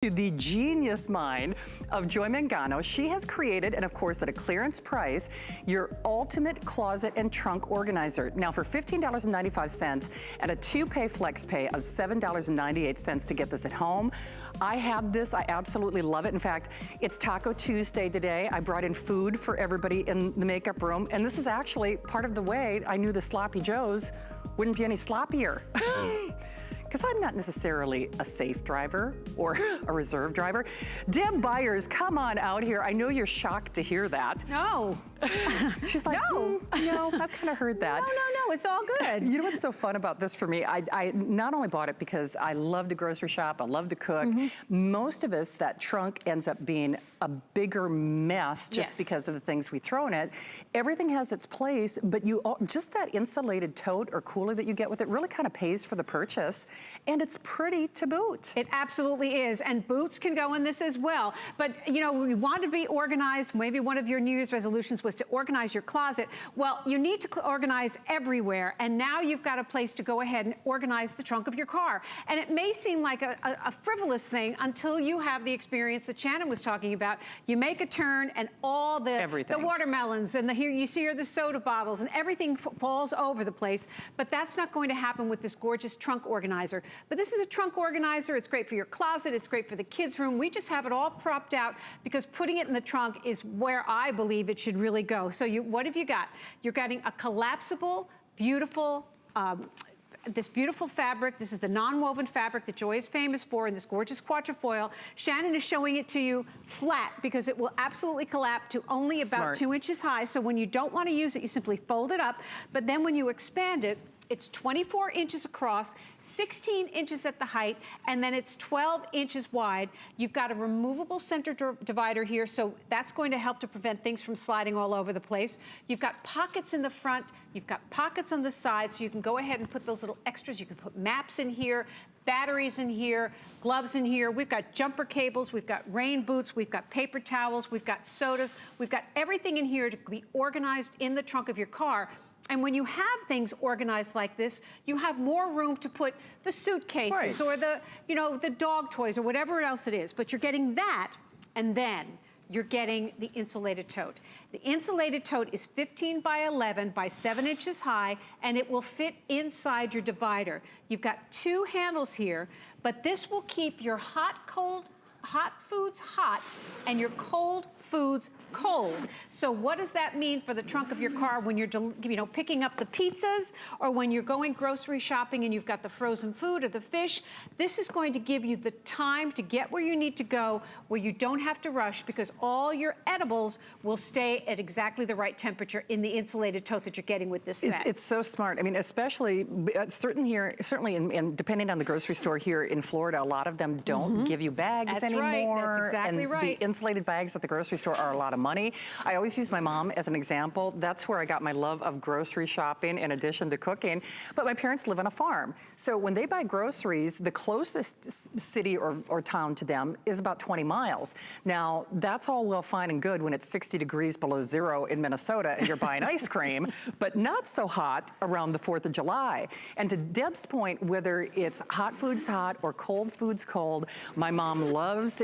To the genius mind of Joy Mangano. She has created, and of course at a clearance price, your ultimate closet and trunk organizer. Now for $15.95 and a 2-pay flex pay of $7.98 to get this at home. I have this, I absolutely love it. In fact, it's Taco Tuesday today. I brought in food for everybody in the makeup room, and this is actually part of the way I knew the Sloppy Joes wouldn't be any sloppier. Because I'm not necessarily a safe driver or a reserve driver. Deb Byers, come on out here. I know you're shocked to hear that. No. She's like, no, I've kind of heard that. No, it's all good. You know what's so fun about this for me? I not only bought it because I love to grocery shop, I love to cook. Most of us, that trunk ends up being a bigger mess just because of the things we throw in it. Everything has its place, but just that insulated tote or cooler that you get with it really kind of pays for the purchase. And it's pretty to boot. It absolutely is, and boots can go in this as well. But you know, we want to be organized. Maybe one of your New Year's resolutions was to organize your closet. Well, you need to organize everywhere, and now you've got a place to go ahead and organize the trunk of your car. And it may seem like a frivolous thing until you have the experience that Shannon was talking about. You make a turn and all the watermelons and here you see the soda bottles and everything falls over the place. But that's not going to happen with this gorgeous trunk organizer. But this is a trunk organizer. It's great for your closet. It's great for the kids' room. We just have it all propped out because putting it in the trunk is where I believe it should really go. So what have you got? You're getting a collapsible, beautiful, this beautiful fabric. This is the non-woven fabric that Joy is famous for in this gorgeous quatrefoil. Shannon is showing it to you flat because it will absolutely collapse to only about 2 inches high. So when you don't want to use it, you simply fold it up. But then when you expand it, it's 24 inches across, 16 inches at the height, and then it's 12 inches wide. You've got a removable center divider here, so that's going to help to prevent things from sliding all over the place. You've got pockets in the front, you've got pockets on the side, so you can go ahead and put those little extras. You can put maps in here, batteries in here, gloves in here. We've got jumper cables, we've got rain boots, we've got paper towels, we've got sodas, we've got everything in here to be organized in the trunk of your car. And when you have things organized like this, you have more room to put the suitcases or the, the dog toys or whatever else it is. But you're getting that, and then you're getting the insulated tote. The insulated tote is 15 by 11 by 7 inches high, and it will fit inside your divider. You've got 2 handles here, but this will keep your hot foods hot and your cold foods cold. So what does that mean for the trunk of your car when you're picking up the pizzas or when you're going grocery shopping and you've got the frozen food or the fish? This is going to give you the time to get where you need to go, where you don't have to rush, because all your edibles will stay at exactly the right temperature in the insulated tote that you're getting with this set. It's so smart. I mean, especially certainly and depending on the grocery store here in Florida, a lot of them don't give you bags anymore. That's exactly right. The insulated bags at the grocery store are a lot of money. I always use my mom as an example. That's where I got my love of grocery shopping in addition to cooking. But my parents live on a farm. So when they buy groceries, the closest city or town to them is about 20 miles. Now, that's all well fine and good when it's 60 degrees below zero in Minnesota and you're buying ice cream, but not so hot around the 4th of July. And to Deb's point, whether it's hot foods hot or cold foods cold, my mom loves,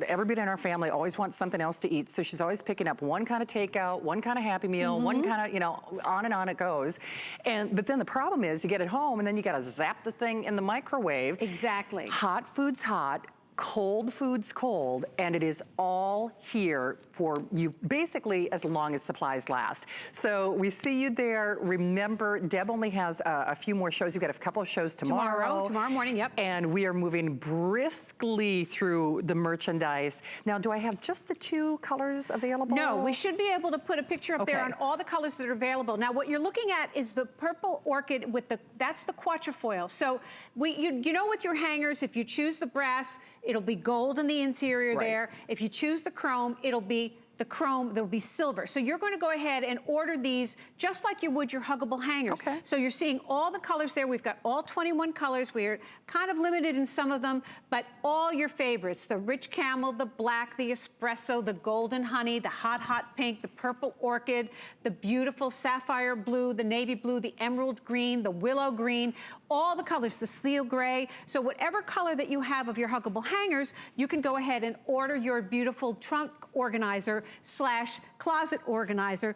everybody in our family always wants something else to eat. So she's always picking up one kind of takeout, one kind of Happy Meal, one kind of, on and on it goes. But then the problem is you get it home and then you got to zap the thing in the microwave. Exactly. Hot foods hot, cold foods cold, and it is all here for you basically as long as supplies last. So we see you there. Remember, Deb only has a few more shows. You've got a couple of shows tomorrow. Tomorrow morning, yep. And we are moving briskly through the merchandise. Now, do I have just the 2 colors available? No, we should be able to put a picture up there on all the colors that are available. Now, what you're looking at is the purple orchid with that's the quatrefoil. So you know with your hangers, if you choose the brass, it'll be gold in the interior there. If you choose the chrome, it'll be the chrome, there'll be silver. So you're going to go ahead and order these just like you would your huggable hangers. Okay. So you're seeing all the colors there. We've got all 21 colors. We're kind of limited in some of them, but all your favorites, the rich camel, the black, the espresso, the golden honey, the hot, hot pink, the purple orchid, the beautiful sapphire blue, the navy blue, the emerald green, the willow green, all the colors, the steel gray. So whatever color that you have of your huggable hangers, you can go ahead and order your beautiful trunk organizer slash closet organizer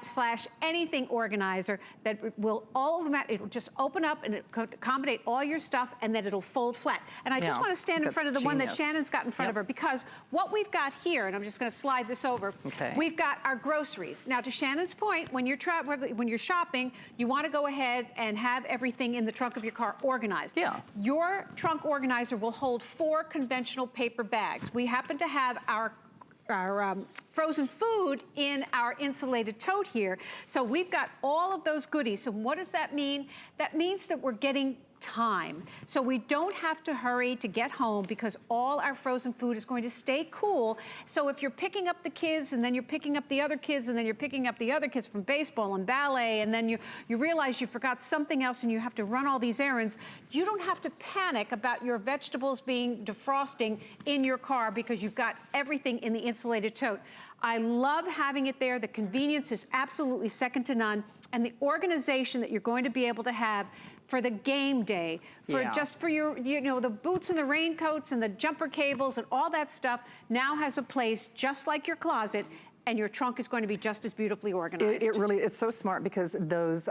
slash anything organizer that will it'll just open up and it accommodate all your stuff, and then it'll fold flat. And I just want to stand in front of the one that Shannon's got in front of her, because what we've got here, and I'm just going to slide this over, we've got our groceries. Now, to Shannon's point, when you're shopping, you want to go ahead and have everything in the trunk of your car organized. Yeah. Your trunk organizer will hold 4 conventional paper bags. We happen to have our frozen food in our insulated tote here. So we've got all of those goodies. So what does that mean? That means that we're getting time. So we don't have to hurry to get home, because all our frozen food is going to stay cool. So if you're picking up the kids, and then you're picking up the other kids, and then you're picking up the other kids from baseball and ballet, and then you realize you forgot something else and you have to run all these errands, you don't have to panic about your vegetables being defrosting in your car, because you've got everything in the insulated tote. I love having it there. The convenience is absolutely second to none. And the organization that you're going to be able to have for the game day, for just for your, the boots and the raincoats and the jumper cables and all that stuff now has a place just like your closet, and your trunk is going to be just as beautifully organized. It really, it's so smart, because those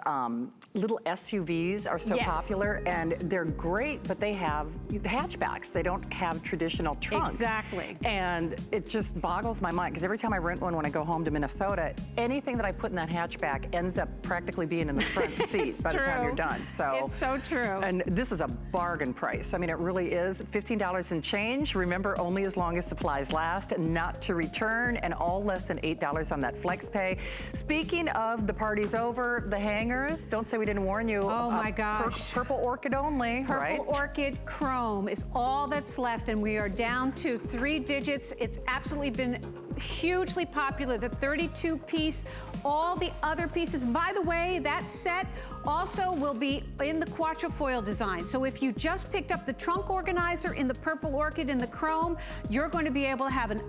little SUVs are so popular, and they're great, but they have hatchbacks. They don't have traditional trunks. Exactly. And it just boggles my mind, because every time I rent one when I go home to Minnesota, anything that I put in that hatchback ends up practically being in the front seat by the time you're done. So it's so true. And this is a bargain price. I mean, it really is. $15 and change. Remember, only as long as supplies last, not to return, and all less than $8 on that flex pay. Speaking of the party's over, the hangers, don't say we didn't warn you. Oh my gosh. Purple orchid only, Purple orchid chrome is all that's left, and we are down to 3 digits. It's absolutely been hugely popular. The 32-piece, all the other pieces. By the way, that set also will be in the quatrefoil design. So if you just picked up the trunk organizer in the purple orchid and the chrome, you're going to be able to have an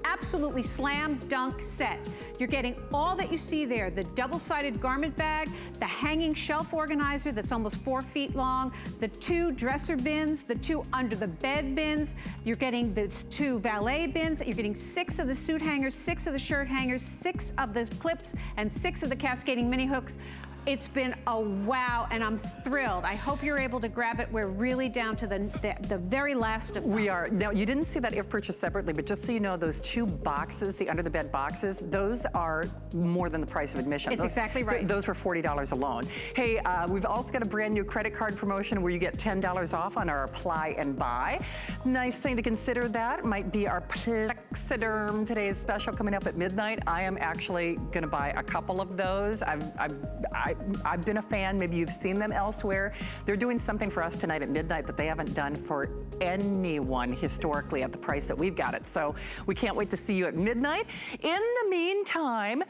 absolutely slam dunk set. You're getting all that you see there, the double-sided garment bag, the hanging shelf organizer that's almost 4 feet long, the 2 dresser bins, the 2 under the bed bins. You're getting the 2 valet bins. You're getting 6 of the suit hangers, 6 of the shirt hangers, 6 of the clips, and 6 of the cascading mini hooks. It's been a wow, and I'm thrilled. I hope you're able to grab it. We're really down to the very last of them. We are. Now, you didn't see that if purchased separately, but just so you know, those 2 boxes, the under-the-bed boxes, those are more than the price of admission. It's exactly right. Those were $40 alone. Hey, we've also got a brand new credit card promotion where you get $10 off on our apply and buy. Nice thing to consider, that might be our Plexiderm today's special coming up at midnight. I am actually gonna buy a couple of those. I've been a fan. Maybe you've seen them elsewhere. They're doing something for us tonight at midnight that they haven't done for anyone historically at the price that we've got it. So we can't wait to see you at midnight. In the meantime,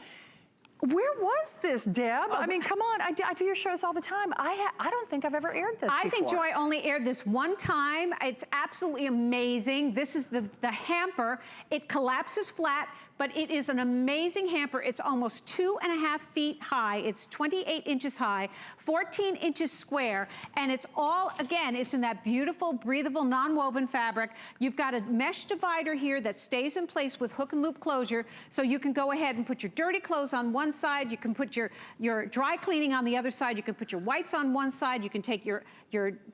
where was this, Deb? I mean, come on, I do your shows all the time. I don't think I've ever aired this before. I think Joy only aired this one time. It's absolutely amazing. This is the hamper. It collapses flat, but it is an amazing hamper. It's almost 2.5 feet high. It's 28 inches high, 14 inches square, and it's all, again, it's in that beautiful, breathable, non-woven fabric. You've got a mesh divider here that stays in place with hook and loop closure, so you can go ahead and put your dirty clothes on one side, you can put your dry cleaning on the other side, you can put your whites on one side, you can take your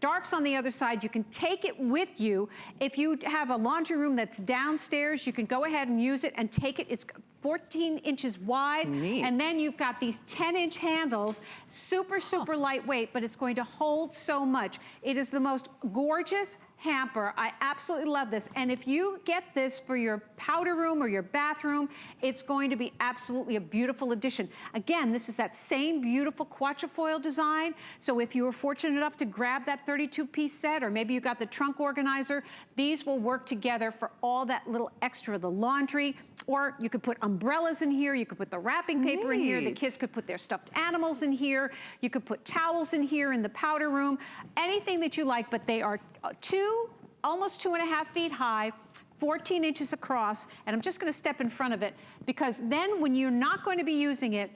darks on the other side, you can take it with you. If you have a laundry room that's downstairs, you can go ahead and use it and take it. It's 14 inches wide. Neat. And then you've got these 10-inch handles, super, super lightweight, but it's going to hold so much. It is the most gorgeous hamper. I absolutely love this. And if you get this for your powder room or your bathroom, it's going to be absolutely a beautiful addition. Again, this is that same beautiful quatrefoil design. So if you were fortunate enough to grab that 32-piece set, or maybe you got the trunk organizer, these will work together for all that little extra, the laundry, Or you could put umbrellas in here. You could put the wrapping paper in here. The kids could put their stuffed animals in here. You could put towels in here in the powder room. Anything that you like, but they are almost 2.5 feet high, 14 inches across, and I'm just gonna step in front of it because then when you're not going to be using it,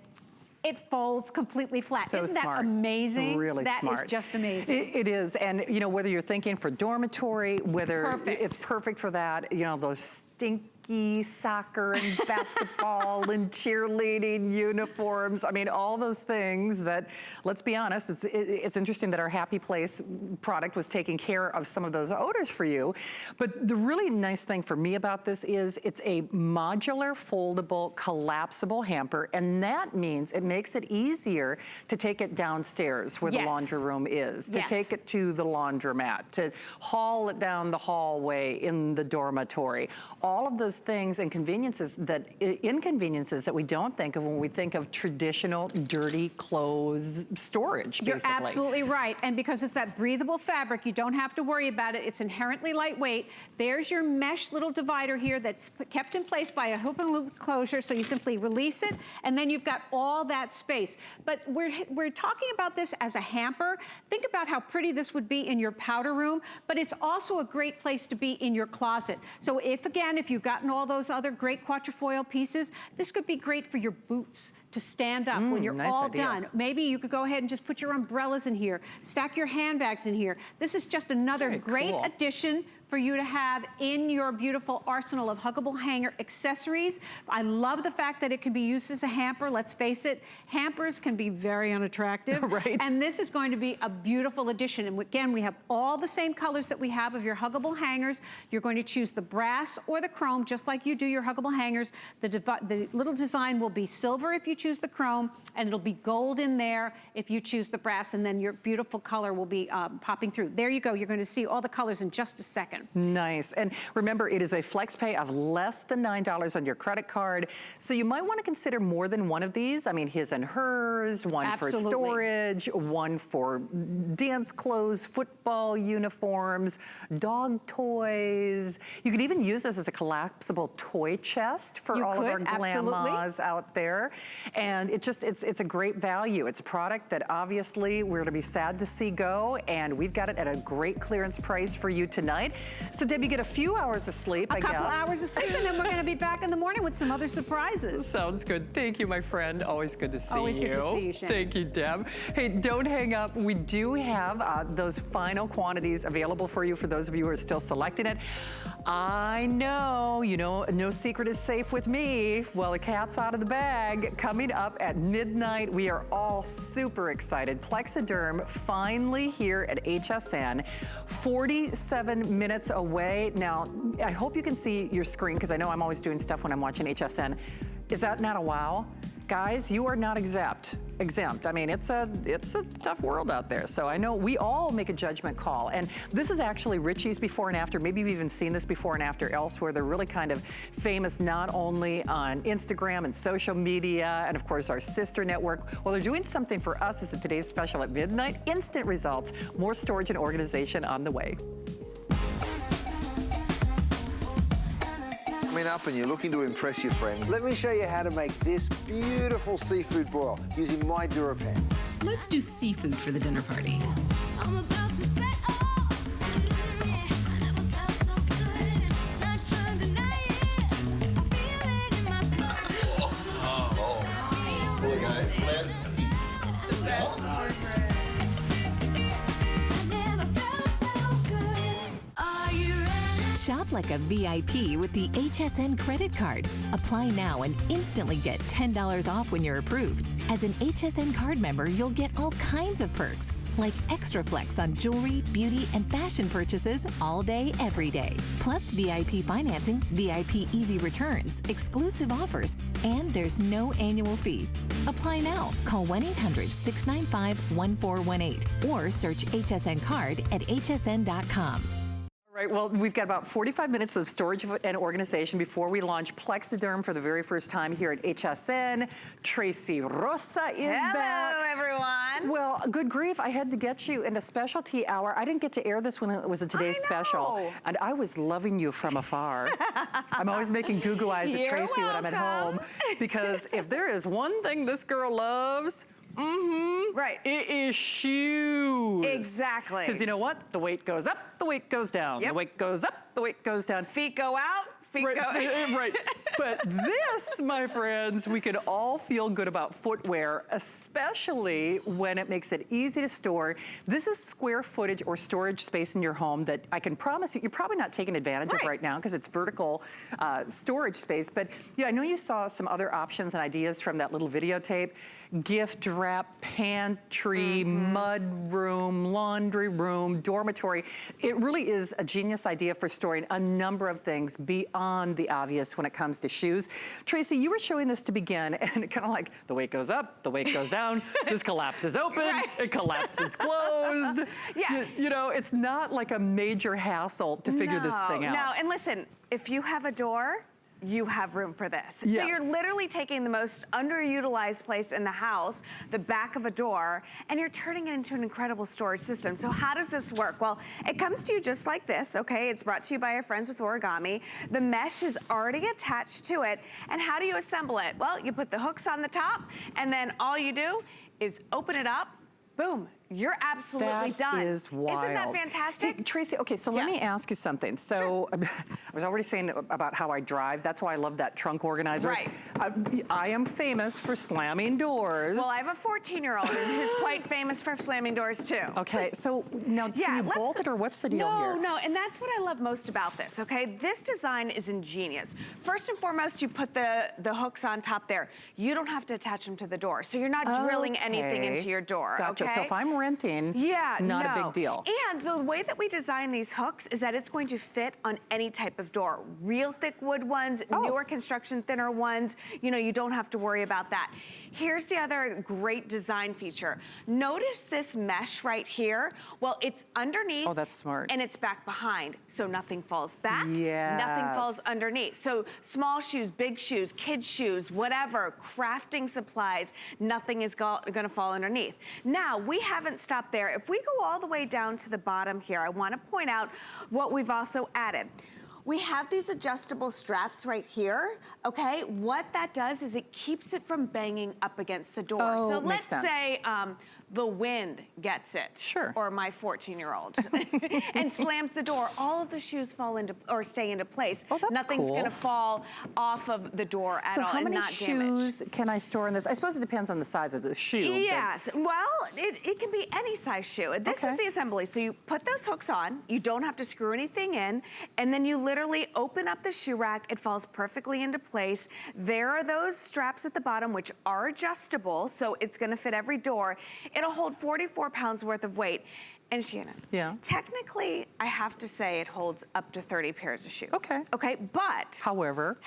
it folds completely flat. So Isn't that smart. amazing? Really smart. That is just amazing. It is, and you know, whether you're thinking for dormitory, whether it's perfect for that, you know, those stinky soccer and basketball and cheerleading uniforms. I mean, all those things that, let's be honest, it's interesting that our Happy Place product was taking care of some of those odors for you. But the really nice thing for me about this is it's a modular, foldable, collapsible hamper, and that means it makes it easier to take it downstairs where the laundry room is, to take it to the laundromat, to haul it down the hallway in the dormitory. All of those things and inconveniences that we don't think of when we think of traditional dirty clothes storage, basically. You're absolutely right. And because it's that breathable fabric, you don't have to worry about it. It's inherently lightweight. There's your mesh little divider here that's kept in place by a hoop and loop closure. So you simply release it, and then you've got all that space. But we're talking about this as a hamper. Think about how pretty this would be in your powder room, but it's also a great place to be in your closet. So if you've gotten all those other great quatrefoil pieces, this could be great for your boots to stand up when you're all done. Maybe you could go ahead and just put your umbrellas in here, stack your handbags in here. This is just another great addition for you to have in your beautiful arsenal of huggable hanger accessories. I love the fact that it can be used as a hamper. Let's face it, hampers can be very unattractive. And this is going to be a beautiful addition. And again, we have all the same colors that we have of your huggable hangers. You're going to choose the brass or the chrome, just like you do your huggable hangers. The little design will be silver if you choose the chrome, and it'll be gold in there if you choose the brass, and then your beautiful color will be popping through. There you go. You're going to see all the colors in just a second. Nice. And remember, it is a flex pay of less than $9 on your credit card. So you might want to consider more than one of these. I mean, his and hers, one for storage, one for dance clothes, football uniforms, dog toys. You could even use this as a collapsible toy chest for all of our grandmas out there. And it's a great value. It's a product that obviously we're going to be sad to see go, and we've got it at a great clearance price for you tonight. So Debbie, get a few hours of sleep, I guess. A couple hours of sleep, and then we're going to be back in the morning with some other surprises. Sounds good. Thank you, my friend. Always good to see you. Always good to see you, Shannon. Thank you, Deb. Hey, don't hang up. We do have those final quantities available for you for those of you who are still selecting it. I know, you know, no secret is safe with me. Well, the cat's out of the bag. Coming up at midnight, we are all super excited. Plexiderm finally here at HSN, 47 minutes away. Now, I hope you can see your screen because I know I'm always doing stuff when I'm watching HSN. Is that not a wow? Guys, you are not exempt. I mean, it's a tough world out there. So I know we all make a judgment call. And this is actually Richie's before and after. Maybe you've even seen this before and after elsewhere. They're really kind of famous not only on Instagram and social media and of course our sister network. Well, they're doing something for us as a today's special at midnight. Instant results. More storage and organization on the way. Up and you're looking to impress your friends, let me show you how to make this beautiful seafood broil using my DuraPan. Let's do seafood for the dinner party. I'm about to set off. I never felt so good. Not trying to deny it. I feel it in my soul. Hey guys, let's eat. It's the best boyfriend. I never felt so good. Are you ready? Shop like a VIP with the HSN credit card. Apply now and instantly get $10 off when you're approved. As an HSN card member, you'll get all kinds of perks, like extra flex on jewelry, beauty, and fashion purchases all day, every day. Plus VIP financing, VIP easy returns, exclusive offers, and there's no annual fee. Apply now. Call 1-800-695-1418 or search HSN card at hsn.com. Right, well, we've got about 45 minutes of storage and organization before we launch Plexiderm for the very first time here at HSN. Tracy Rosa is back. Hello, everyone. Well, good grief, I had to get you in a specialty hour. I didn't get to air this when it was a Today's Special, and I was loving you from afar. I'm always making goo-goo eyes at You're Tracy when I'm at home, because if there is one thing this girl loves, Right. it is shoes. Exactly. Because you know what? The weight goes up, the weight goes down. Yep. The weight goes up, the weight goes down. Feet go out, feet Right, go... right. But this, my friends, we could all feel good about footwear, especially when it makes it easy to store. This is square footage or storage space in your home that I can promise you, you're probably not taking advantage of right now because it's vertical storage space. But yeah, I know you saw some other options and ideas from that little videotape. Gift wrap, pantry, mud room, laundry room, dormitory. It really is a genius idea for storing a number of things beyond the obvious when it comes to shoes. Tracy, you were showing this to begin, and it kind of like the weight goes up, the weight goes down, this collapses open, it collapses closed. Yeah. You know, it's not like a major hassle to figure this thing out. No, and listen, if you have a door, you have room for this. So Yes. you're literally taking the most underutilized place in the house, the back of a door, and you're turning it into an incredible storage system. So how does this work? Well, it comes to you just like this, okay? It's brought to you by our friends with Origami. The mesh is already attached to it. And how do you assemble it? Well, you put the hooks on the top, and then all you do is open it up, boom, you're absolutely done. That is wild. Isn't that fantastic? Hey, Tracy, okay, so let me ask you something. So I was already saying about how I drive. That's why I love that trunk organizer. Right. I am famous for slamming doors. Well, I have a 14-year-old who's quite famous for slamming doors too. Okay, so now can you bolt it or what's the deal here? No, and that's what I love most about this, okay? This design is ingenious. First and foremost, you put the hooks on top there. You don't have to attach them to the door, so you're not drilling anything into your door, Gotcha. okay? So if I'm renting, not a big deal. And the way that we design these hooks is that it's going to fit on any type of door. Real thick wood ones, newer construction, thinner ones, you know, you don't have to worry about that. Here's the other great design feature. Notice this mesh right here. Well, it's underneath. Oh, that's smart. And it's back behind, so nothing falls back. Yes. Nothing falls underneath. So small shoes, big shoes, kids shoes, whatever, crafting supplies, nothing is gonna fall underneath. Now, we haven't stopped there. If we go all the way down to the bottom here, I wanna point out what we've also added. We have these adjustable straps right here, okay? What that does is it keeps it from banging up against the door. Oh, so makes let's sense. say the wind gets it. Sure. Or my 14-year-old and slams the door. All of the shoes fall into, or stay into place. Oh, that's Nothing's cool. gonna fall off of the door at So all how and many not shoes can I store in this? I suppose it depends on the size of the shoe. but- Yes, well, it can be any size shoe. This Okay. is the assembly. So you put those hooks on, you don't have to screw anything in, and then you literally open up the shoe rack, it falls perfectly into place. There are those straps at the bottom which are adjustable, so it's gonna fit every door. It'll hold 44 pounds worth of weight. And Shannon, technically, I have to say it holds up to 30 pairs of shoes. Okay. Okay, but However,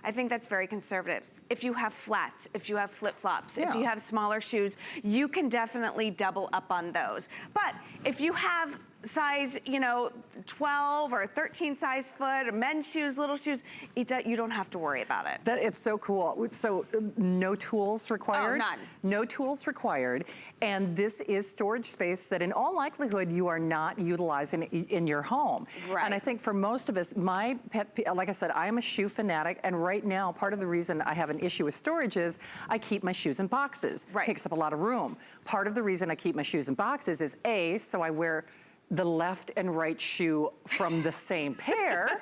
I think that's very conservative. If you have flats, if you have flip-flops, if Yeah. you have smaller shoes, you can definitely double up on those. But if you have size, you know, 12 or 13 size foot, or men's shoes, little shoes, you don't have to worry about it. it's so cool. So no tools required? none. No tools required. And this is storage space that in all likelihood you are not utilizing in your home. Right. And I think for most of us, my pet, like I said, I am a shoe fanatic. And right now, part of the reason I have an issue with storage is I keep my shoes in boxes. Right. Takes up a lot of room. Part of the reason I keep my shoes in boxes is A, so I wear the left and right shoe from the same pair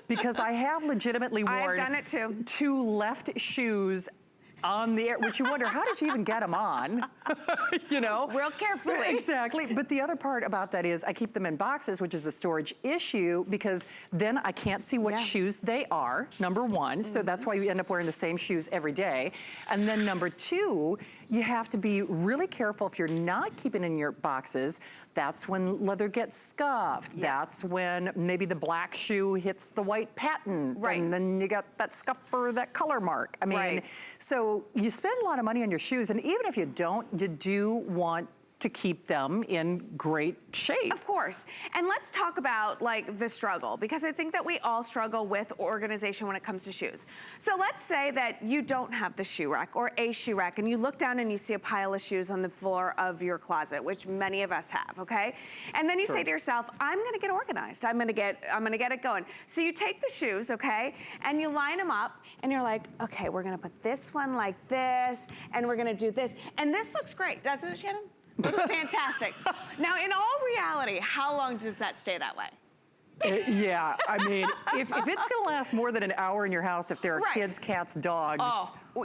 because I have legitimately worn I've done it too. 2 left shoes on the air, which you wonder, how did you even get them on? You know? Real carefully. Exactly. But the other part about that is I keep them in boxes, which is a storage issue because then I can't see what shoes they are, number one. So that's why you end up wearing the same shoes every day. And then number 2, you have to be really careful if you're not keeping in your boxes. That's when leather gets scuffed. That's when maybe the black shoe hits the white patent. Right. And then you got that scuff or that color mark. I mean, so you spend a lot of money on your shoes, and even if you don't, you do want to keep them in great shape. Of course. And let's talk about like the struggle, because I think that we all struggle with organization when it comes to shoes. So let's say that you don't have the shoe rack or a shoe rack, and you look down and you see a pile of shoes on the floor of your closet, which many of us have, okay? And then you say to yourself, I'm gonna get organized. I'm gonna get it going. So you take the shoes, okay, and you line them up, and you're like, okay, we're gonna put this one like this, and we're gonna do this. And this looks great, doesn't it, Shannon? Looks fantastic. Now, in all reality, how long does that stay that way? Yeah, I mean, if it's gonna last more than an hour in your house, if there are kids, cats, dogs,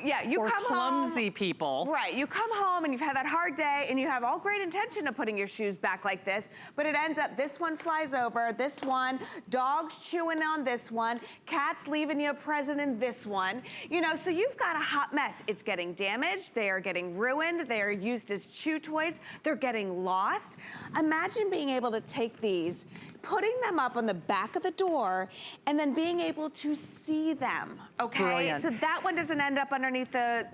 yeah, you or come clumsy home, people. Right, you come home and you've had that hard day and you have all great intention of putting your shoes back like this, but it ends up this one flies over, this one, dogs chewing on this one, cats leaving you a present in this one. You know, so you've got a hot mess. It's getting damaged, they are getting ruined, they are used as chew toys, they're getting lost. Imagine being able to take these, putting them up on the back of the door, and then being able to see them, okay? Brilliant. So that one doesn't end up underneath the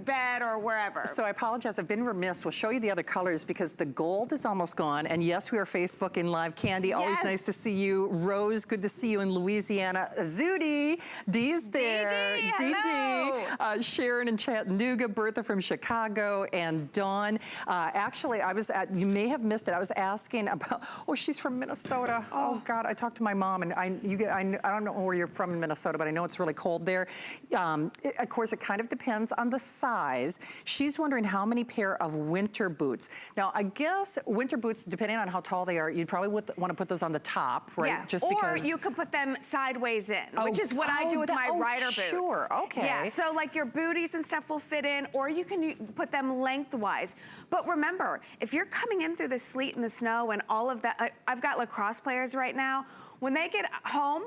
bed or wherever. So I apologize, I've been remiss. We'll show you the other colors because the gold is almost gone. And yes, we are Facebooking Live. Candy, always nice to see you. Rose, good to see you in Louisiana. Zudi, Dee's there. Dee, Sharon in Chattanooga, Bertha from Chicago, and Dawn. Actually, I was at, you may have missed it, I was asking about, oh, she's from Minnesota. Oh God, I talked to my mom, and I don't know where you're from in Minnesota, but I know it's really cold there. Of course, it kind of depends on the size. She's wondering how many pair of winter boots. Now, I guess winter boots, depending on how tall they are, you'd probably want to put those on the top, right? Yeah. Just or because you could put them sideways in, which is what I do with my rider boots. Sure, okay. Yeah, so like your booties and stuff will fit in, or you can put them lengthwise. But remember, if you're coming in through the sleet and the snow and all of that, I've got lacrosse players right now, when they get home,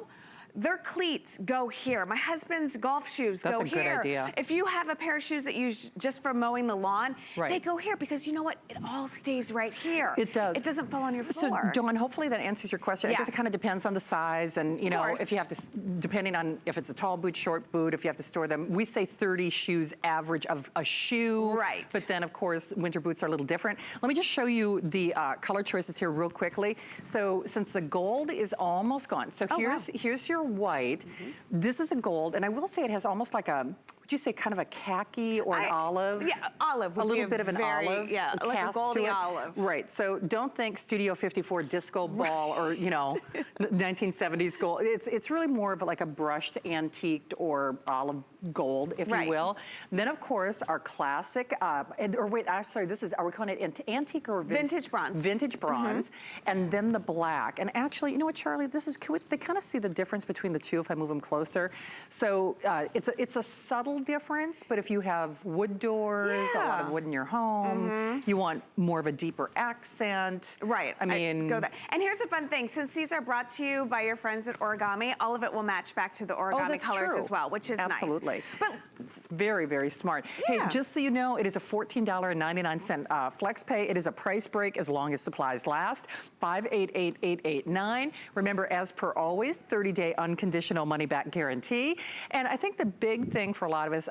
their cleats go here. My husband's golf shoes go here. That's a good idea. If you have a pair of shoes that you use just for mowing the lawn, Right. they go here because you know what? It all stays right here. It does. It doesn't fall on your floor. So, Dawn, hopefully that answers your question. I Yeah. guess it kind of depends on the size and, you know, course. if you have to, depending on if it's a tall boot, short boot, if you have to store them. We say 30 shoes average of a shoe. Right. But then, of course, winter boots are a little different. Let me just show you the color choices here real quickly. So, since the gold is almost gone, so here's your white. This is a gold, and I will say it has almost like a, would you say kind of a khaki or an olive? Yeah, olive. A Would little be bit of an olive. Yeah, like a cast goldy to it. olive. Right, so don't think Studio 54 disco ball or, you know, 1970s gold. It's really more of like a brushed antiqued or olive gold, if you will. Then, of course, our classic, or wait, I'm sorry, this is, are we calling it antique or Vintage bronze. Vintage bronze, and then the black. And actually, you know what, Charlie, this is, they kind of see the difference between the two if I move them closer. So it's a subtle difference, but if you have wood doors, a lot of wood in your home, you want more of a deeper accent. Right. I mean, go that. And here's a fun thing. Since these are brought to you by your friends at Origami, all of it will match back to the origami colors as well, which is Absolutely. nice. But it's very, very smart. Hey, just so you know, it is a $14.99 flex pay. It is a price break as long as supplies last. 588889. Remember, as per always, 30-day unconditional money-back guarantee. And I think the big thing for a lot of us,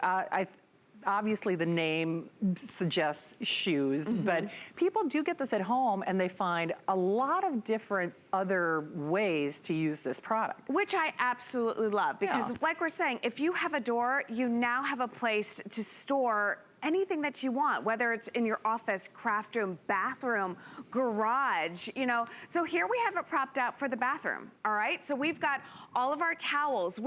obviously the name suggests shoes, but people do get this at home and they find a lot of different other ways to use this product. which I absolutely love because like we're saying, if you have a door, you now have a place to store anything that you want, whether it's in your office, craft room, bathroom, garage, you know. So here we have it propped out for the bathroom, all right? So we've got all of our towels.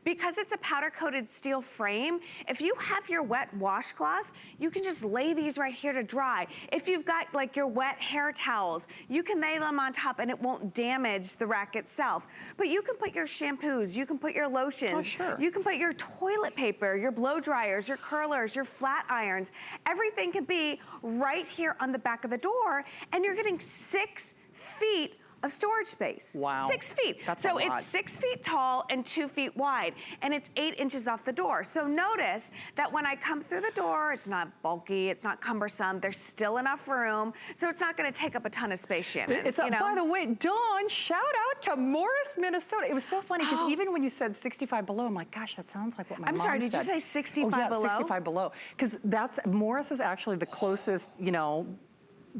Because it's a powder coated steel frame, if you have your wet washcloths, you can just lay these right here to dry. If you've got like your wet hair towels, you can lay them on top and it won't damage the rack itself. But you can put your shampoos, you can put your lotions, you can put your toilet paper, your blow dryers, your curlers, your flat irons. Everything can be right here on the back of the door, and you're getting 6 feet of storage space. Wow. 6 feet. That's so a lot. it's 6 feet tall and 2 feet wide, and it's 8 inches off the door. So notice that when I come through the door, it's not bulky, it's not cumbersome, there's still enough room, so it's not gonna take up a ton of space, Shannon. It's you know? By the way, Dawn, shout out to Morris, Minnesota. It was so funny because even when you said 65 below, I'm like, gosh, that sounds like what my mom said. I'm sorry, did you say 65 oh, yeah, below? 65 below. Because Morris is actually the closest, you know,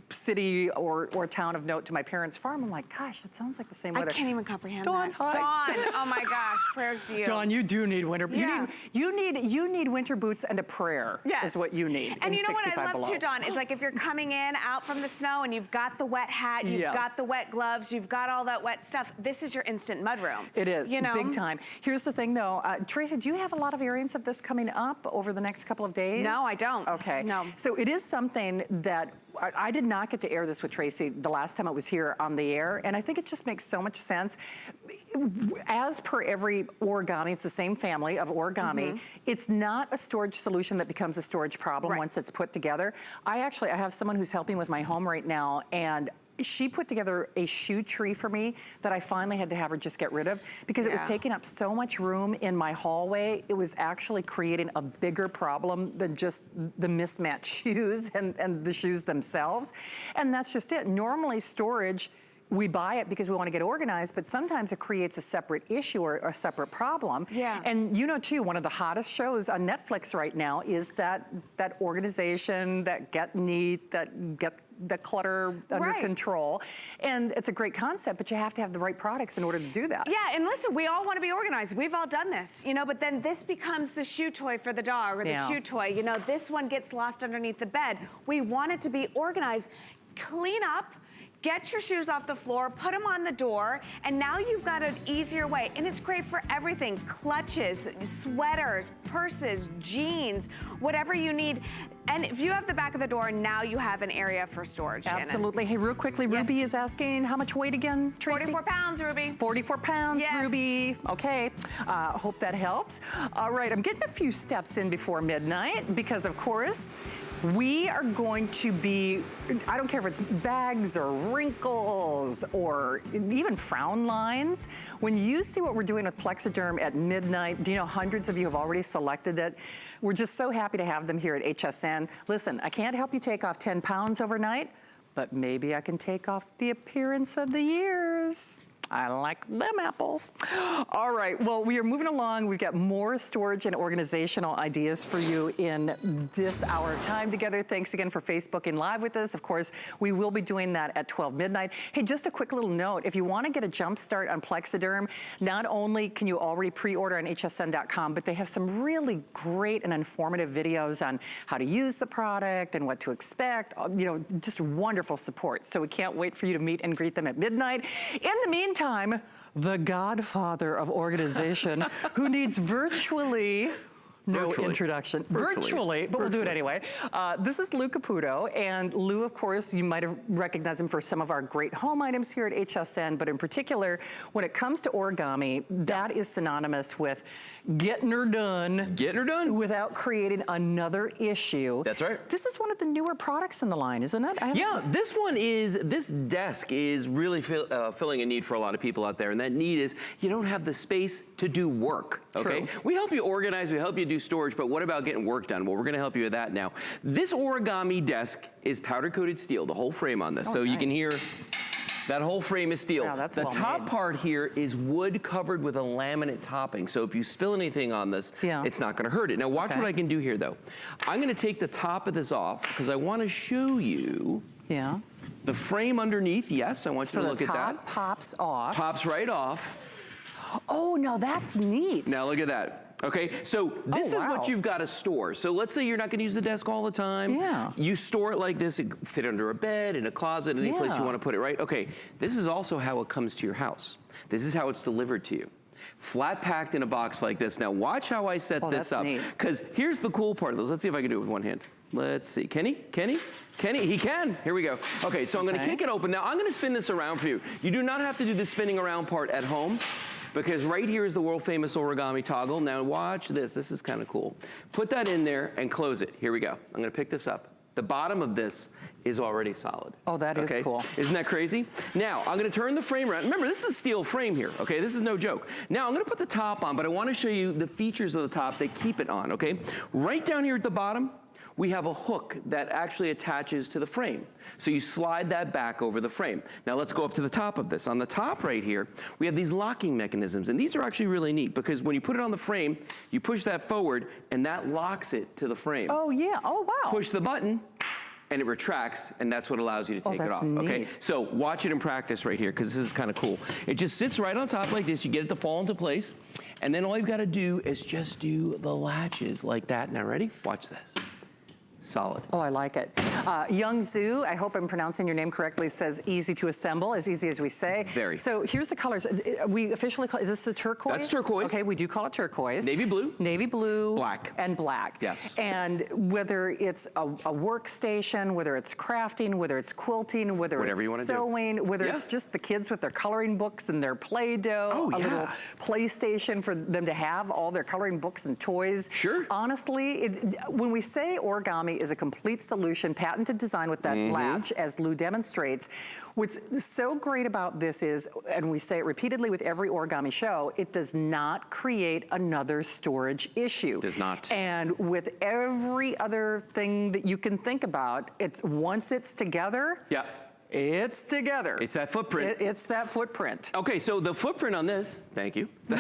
city or town of note to my parents' farm. I'm like, gosh, that sounds like the same I weather. can't even comprehend Dawn, that. hi. Dawn, oh my gosh, prayers to you. Dawn, you do need winter. Yeah. You need winter boots and a prayer. Yes. Is what you need. And in you know what I 65 love below. too, Dawn, is like if you're coming in out from the snow and you've got the wet hat, you've Yes. got the wet gloves, you've got all that wet stuff, this is your instant mudroom. It is, you know? big time. Here's the thing though, Tracy, do you have a lot of variants of this coming up over the next couple of days? No, I don't. Okay. No. So it is something that I did not get to air this with Tracy the last time it was here on the air, and I think it just makes so much sense. As per every origami, it's the same family of origami. It's not a storage solution that becomes a storage problem Right. once it's put together. I have someone who's helping with my home right now, and she put together a shoe tree for me that I finally had to have her just get rid of because it was Yeah. taking up so much room in my hallway. It was actually creating a bigger problem than just the mismatched shoes and the shoes themselves. And that's just it. Normally storage, we buy it because we want to get organized, but sometimes it creates a separate issue or a separate problem. Yeah. And you know too, one of the hottest shows on Netflix right now is that organization, that get neat, that get the clutter under Right. control. And it's a great concept, but you have to have the right products in order to do that. Yeah, and listen, we all want to be organized. We've all done this, you know, but then this becomes the shoe toy for the dog or the Yeah. chew toy. You know, this one gets lost underneath the bed. We want it to be organized. Clean up. Get your shoes off the floor, put them on the door, and now you've got an easier way. And it's great for everything. Clutches, sweaters, purses, jeans, whatever you need. And if you have the back of the door, now you have an area for storage, Shannon. Absolutely. Hey, real quickly, Ruby is asking how much weight again, Tracy? 44 pounds, Ruby. 44 pounds, Yes. Ruby. Okay, hope that helps. All right, I'm getting a few steps in before midnight because, of course, we are going to be, I don't care if it's bags or wrinkles or even frown lines. When you see what we're doing with Plexiderm at midnight, do you know hundreds of you have already selected it? We're just so happy to have them here at HSN. Listen, I can't help you take off 10 pounds overnight, but maybe I can take off the appearance of the years. I like them apples. All right, well, we are moving along. We've got more storage and organizational ideas for you in this hour of time together. Thanks again for Facebooking Live with us. Of course, we will be doing that at 12 midnight. Hey, just a quick little note. If you want to get a jump start on Plexiderm, not only can you already pre-order on hsn.com, but they have some really great and informative videos on how to use the product and what to expect. You know, just wonderful support. So we can't wait for you to meet and greet them at midnight. In the meantime, the godfather of organization who needs virtually no introduction. Virtually, but we'll do it anyway. This is Lou Caputo, and Lou, of course, you might have recognized him for some of our great home items here at HSN, but in particular, when it comes to origami, that is synonymous with getting her done. Getting her done. Without creating another issue. That's right. This is one of the newer products in the line, isn't it? Yeah, this desk is really filling a need for a lot of people out there, and that need is you don't have the space to do work, okay? True. We help you organize, we help you do storage, but what about getting work done? Well, we're gonna help you with that now. This origami desk is powder-coated steel, the whole frame on this, so you can nice. hear that whole frame is steel. Wow, that's the well top made. part here is wood covered with a laminate topping, so if you spill anything on this, it's not gonna hurt it. Now watch what I can do here though. I'm gonna take the top of this off because I wanna show you the frame underneath. Yes, I want you to look at that. So the top pops off. Pops right off. Oh, now that's neat. Now look at that. Okay, so this is what wow. you've got to store. So let's say you're not going to use the desk all the time. Yeah. You store it like this. It can fit under a bed, in a closet, any place you want to put it, right? Okay, this is also how it comes to your house. This is how it's delivered to you. Flat packed in a box like this. Now watch how I set this up. Because here's the cool part of this. Let's see if I can do it with one hand. Let's see. Kenny, he can. Here we go. Okay, so I'm going to kick it open. Now I'm going to spin this around for you. You do not have to do the spinning around part at home, because right here is the world famous origami toggle. Now watch this. This is kind of cool. Put that in there and close it. Here we go. I'm going to pick this up. The bottom of this is already solid. Oh, that is cool. Isn't that crazy? Now, I'm gonna turn the frame around. Remember, this is a steel frame here, okay? This is no joke. Now, I'm gonna put the top on, but I wanna show you the features of the top that keep it on, okay? Right down here at the bottom, we have a hook that actually attaches to the frame. So you slide that back over the frame. Now let's go up to the top of this. On the top right here, we have these locking mechanisms, and these are actually really neat because when you put it on the frame, you push that forward and that locks it to the frame. Oh yeah, oh wow. Push the button, and it retracts, and that's what allows you to take it that's off, okay? neat. So watch it in practice right here, because this is kind of cool. It just sits right on top like this. You get it to fall into place, and then all you've got to do is just do the latches like that. Now ready? Watch this. Solid. Oh, I like it. Young Zoo, I hope I'm pronouncing your name correctly, says easy to assemble, as easy as we say. Very. So here's the colors. We officially call, is this the turquoise? That's turquoise. Okay, we do call it turquoise. Navy blue. Navy blue. Black. And black. Yes. And whether it's a workstation, whether it's crafting, whether it's quilting, whether Whatever you wanna it's do. sewing, whether Yeah. it's just the kids with their coloring books and their Play-Doh, Oh, a yeah. little PlayStation for them to have all their coloring books and toys. Sure. Honestly, when we say origami is a complete solution, patented design with that latch, as Lou demonstrates, what's so great about this is, and we say it repeatedly with every origami show, it does not create another storage issue. Does not. And with every other thing that you can think about, it's once it's together, Yeah. it's together. It's that footprint. It's that footprint. Okay, so the footprint on this, thank you. The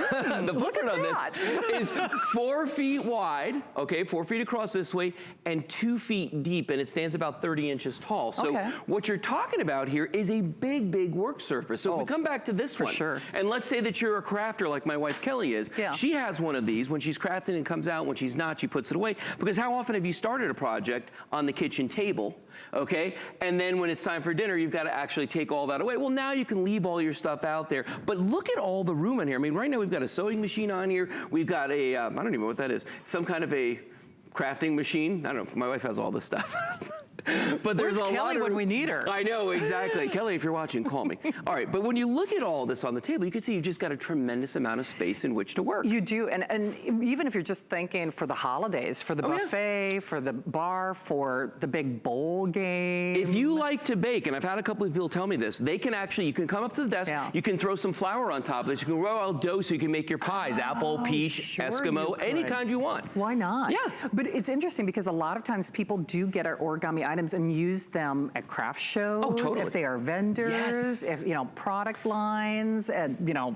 look footprint at on that. this is 4 feet wide, okay, 4 feet across this way, and 2 feet deep, and it stands about 30 inches tall. So Okay. what you're talking about here is a big, big work surface. So if we come back to this one, sure. and let's say that you're a crafter like my wife Kelly is, Yeah. she has one of these. When she's crafting and comes out, when she's not, she puts it away. Because how often have you started a project on the kitchen table, okay, and then when it's time for dinner, you've got to actually take all that away. Well, now you can leave all your stuff out there, but look at all the room in here. I mean, right now we've got a sewing machine on here. We've got a, I don't even know what that is, some kind of a crafting machine. I don't know, my wife has all this stuff. But there's Where's a Kelly lot of, when we need her? I know, exactly. Kelly, if you're watching, call me. All right, but when you look at all this on the table, you can see you've just got a tremendous amount of space in which to work. You do, and even if you're just thinking for the holidays, for the Oh, yeah. buffet, for the bar, for the big bowl game. If you like to bake, and I've had a couple of people tell me this, they can actually, you can come up to the desk, Yeah. you can throw some flour on top of this, you can roll out dough so you can make your pies, apple, peach, sure Eskimo, you any could. kind you want. Why not? Yeah. But it's interesting because a lot of times people do get our origami items and use them at craft shows. Oh, totally. If they are vendors, Yes. if, product lines, at,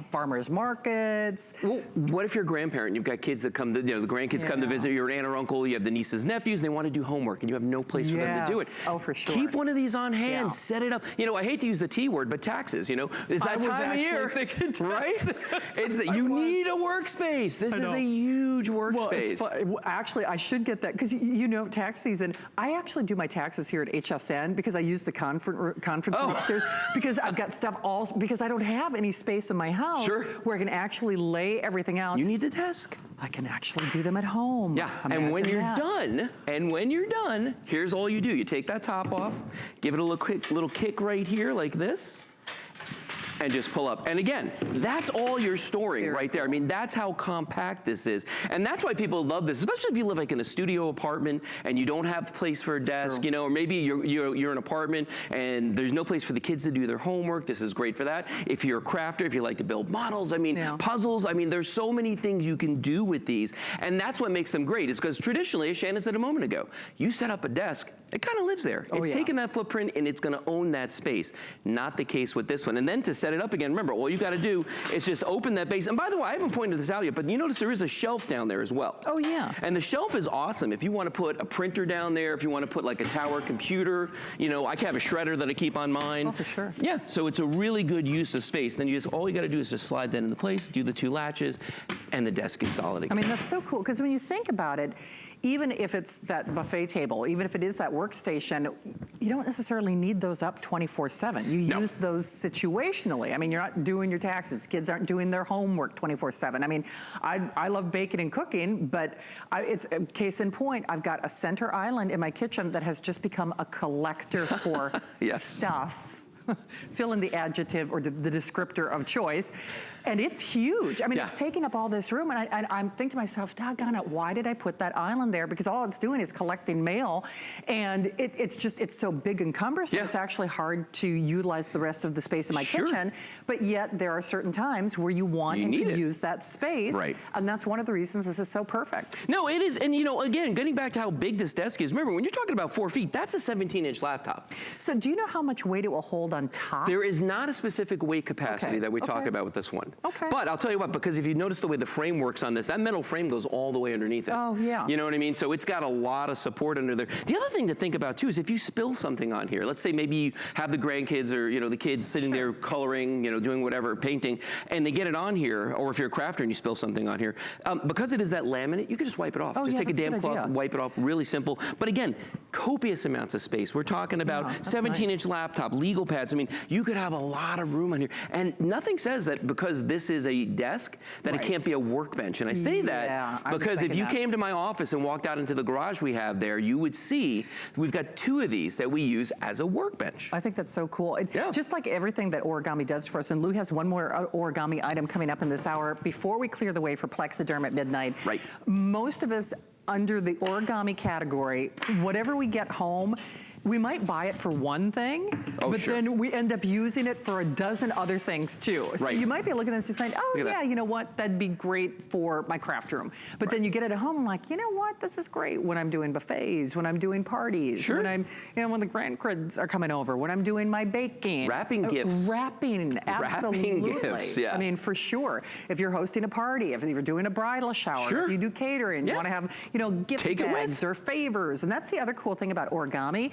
farmers markets. Well, what if you're a grandparent and you've got kids that come, the grandkids come to Yeah. visit, you're an aunt or uncle, you have the nieces, nephews, and they want to do homework and you have no place for them to do it. Yes. Oh, for sure. Keep one of these on hand, Yeah. set it up. I hate to use the T word, but taxes, it's I that was time of actually year, thinking right? taxes. You need a workspace. This is know. a huge Well, workspace. it's fun. Actually, I should get that because tax season. I actually do my taxes here at HSN because I use the conference room upstairs because I've got stuff because I don't have any space in my house Sure. where I can actually lay everything out. You need the desk. I can actually do them at home. Yeah, and when Imagine you're that. done, here's all you do. You take that top off, give it a little kick right here like this, and just pull up. And again, that's all you're storing right there. I mean, that's how compact this is. And that's why people love this, especially if you live like in a studio apartment and you don't have a place for a desk, or maybe you're an apartment and there's no place for the kids to do their homework. This is great for that. If you're a crafter, if you like to build models, puzzles, there's so many things you can do with these. And that's what makes them great, is because traditionally, as Shannon said a moment ago, you set up a desk, it kind of lives there. It's taking that footprint and it's going to own that space. Not the case with this one. And then to set it up again, remember, all you got to do is just open that base. And by the way, I haven't pointed this out yet, but you notice there is a shelf down there as well. Oh, yeah. And the shelf is awesome. If you want to put a printer down there, if you want to put like a tower computer, I can have a shredder that I keep on mine. Oh, for sure. Yeah, so it's a really good use of space. Then all you got to do is just slide that into place, do the 2 latches, and the desk is solid again. That's so cool because when you think about it, even if it's that buffet table, even if it is that workstation, you don't necessarily need those up 24/7. You use those situationally. You're not doing your taxes. Kids aren't doing their homework 24/7. I love baking and cooking, but it's a case in point. I've got a center island in my kitchen that has just become a collector for Yes. stuff. Fill in the adjective or the descriptor of choice. And it's huge. It's taking up all this room. And I'm thinking to myself, doggone it, why did I put that island there? Because all it's doing is collecting mail. And it's so big and cumbersome. Yeah. It's actually hard to utilize the rest of the space in my kitchen. But yet there are certain times where you want and can use that space. Right. And that's one of the reasons this is so perfect. No, it is. And again, getting back to how big this desk is, remember, when you're talking about 4 feet, that's a 17-inch laptop. So do you know how much weight it will hold on top? There is not a specific weight capacity Okay. that we talk Okay. about with this one. one. Okay. But I'll tell you what, because if you notice the way the frame works on this, that metal frame goes all the way underneath it. Oh, yeah. You know what I mean? So it's got a lot of support under there. The other thing to think about too is if you spill something on here, let's say maybe you have the grandkids or, you know, the kids sitting there coloring, you know, doing whatever, painting, and they get it on here, or if you're a crafter and you spill something on here, because it is that laminate, you can just wipe it off. Oh, just yeah, take a that's a damp good cloth, idea. wipe it off, really simple. But again, copious amounts of space. We're talking about 17-inch laptop, legal pads. I mean, you could have a lot of room on here. And nothing says that because this is a desk, that it can't be a workbench. And I say that because if you came to my office and walked out into the garage we have there, you would see we've got 2 of these that we use as a workbench. I think that's so cool. Just like everything that origami does for us, and Lou has one more origami item coming up in this hour. Before we clear the way for Plexiderm at midnight, most of us under the origami category, whatever we get home, we might buy it for one thing, but then we end up using it for a dozen other things too. So you might be looking at this just saying, oh yeah, you know what, that'd be great for my craft room. But then you get it at home, I'm like, you know what, this is great when I'm doing buffets, when I'm doing parties, when I'm, you know, when the grandkids are coming over, when I'm doing my baking. Wrapping gifts. Wrapping, absolutely. Wrapping gifts, yeah. I mean, for sure. If you're hosting a party, if you're doing a bridal shower, if you do catering, you want to have, you know, gift bags or favors. And that's the other cool thing about origami.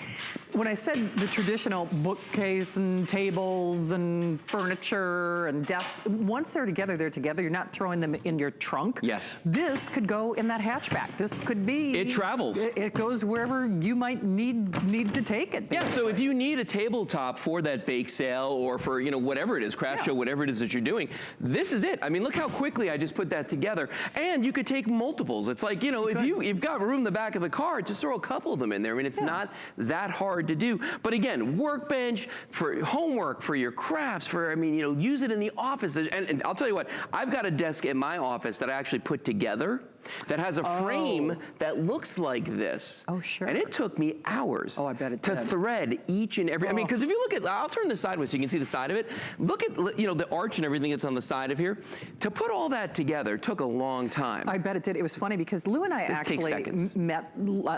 When I said the traditional bookcase and tables and furniture and desks, once they're together, you're not throwing them in your trunk. Yes. This could go in that hatchback. This could be. It travels. It goes wherever you might need to take it. Yeah, so if you need a tabletop for that bake sale or for, you know, whatever it is, craft show, whatever it is that you're doing, this is it. I mean, look how quickly I just put that together. And you could take multiples. It's like, you know, if you've got room in the back of the car, just throw a couple of them in there. I mean, it's not that hard to do. But again, workbench, for homework, for your crafts, for, I mean, you know, use it in the office. And I'll tell you what, I've got a desk in my office that I actually put together that has a frame that looks like this. Oh, sure. And it took me hours I bet it to did. thread each and every, I mean, because if you look at, I'll turn this sideways so you can see the side of it. Look at, you know, the arch and everything that's on the side of here. To put all that together took a long time. I bet it did. It was funny because Lou and I actually met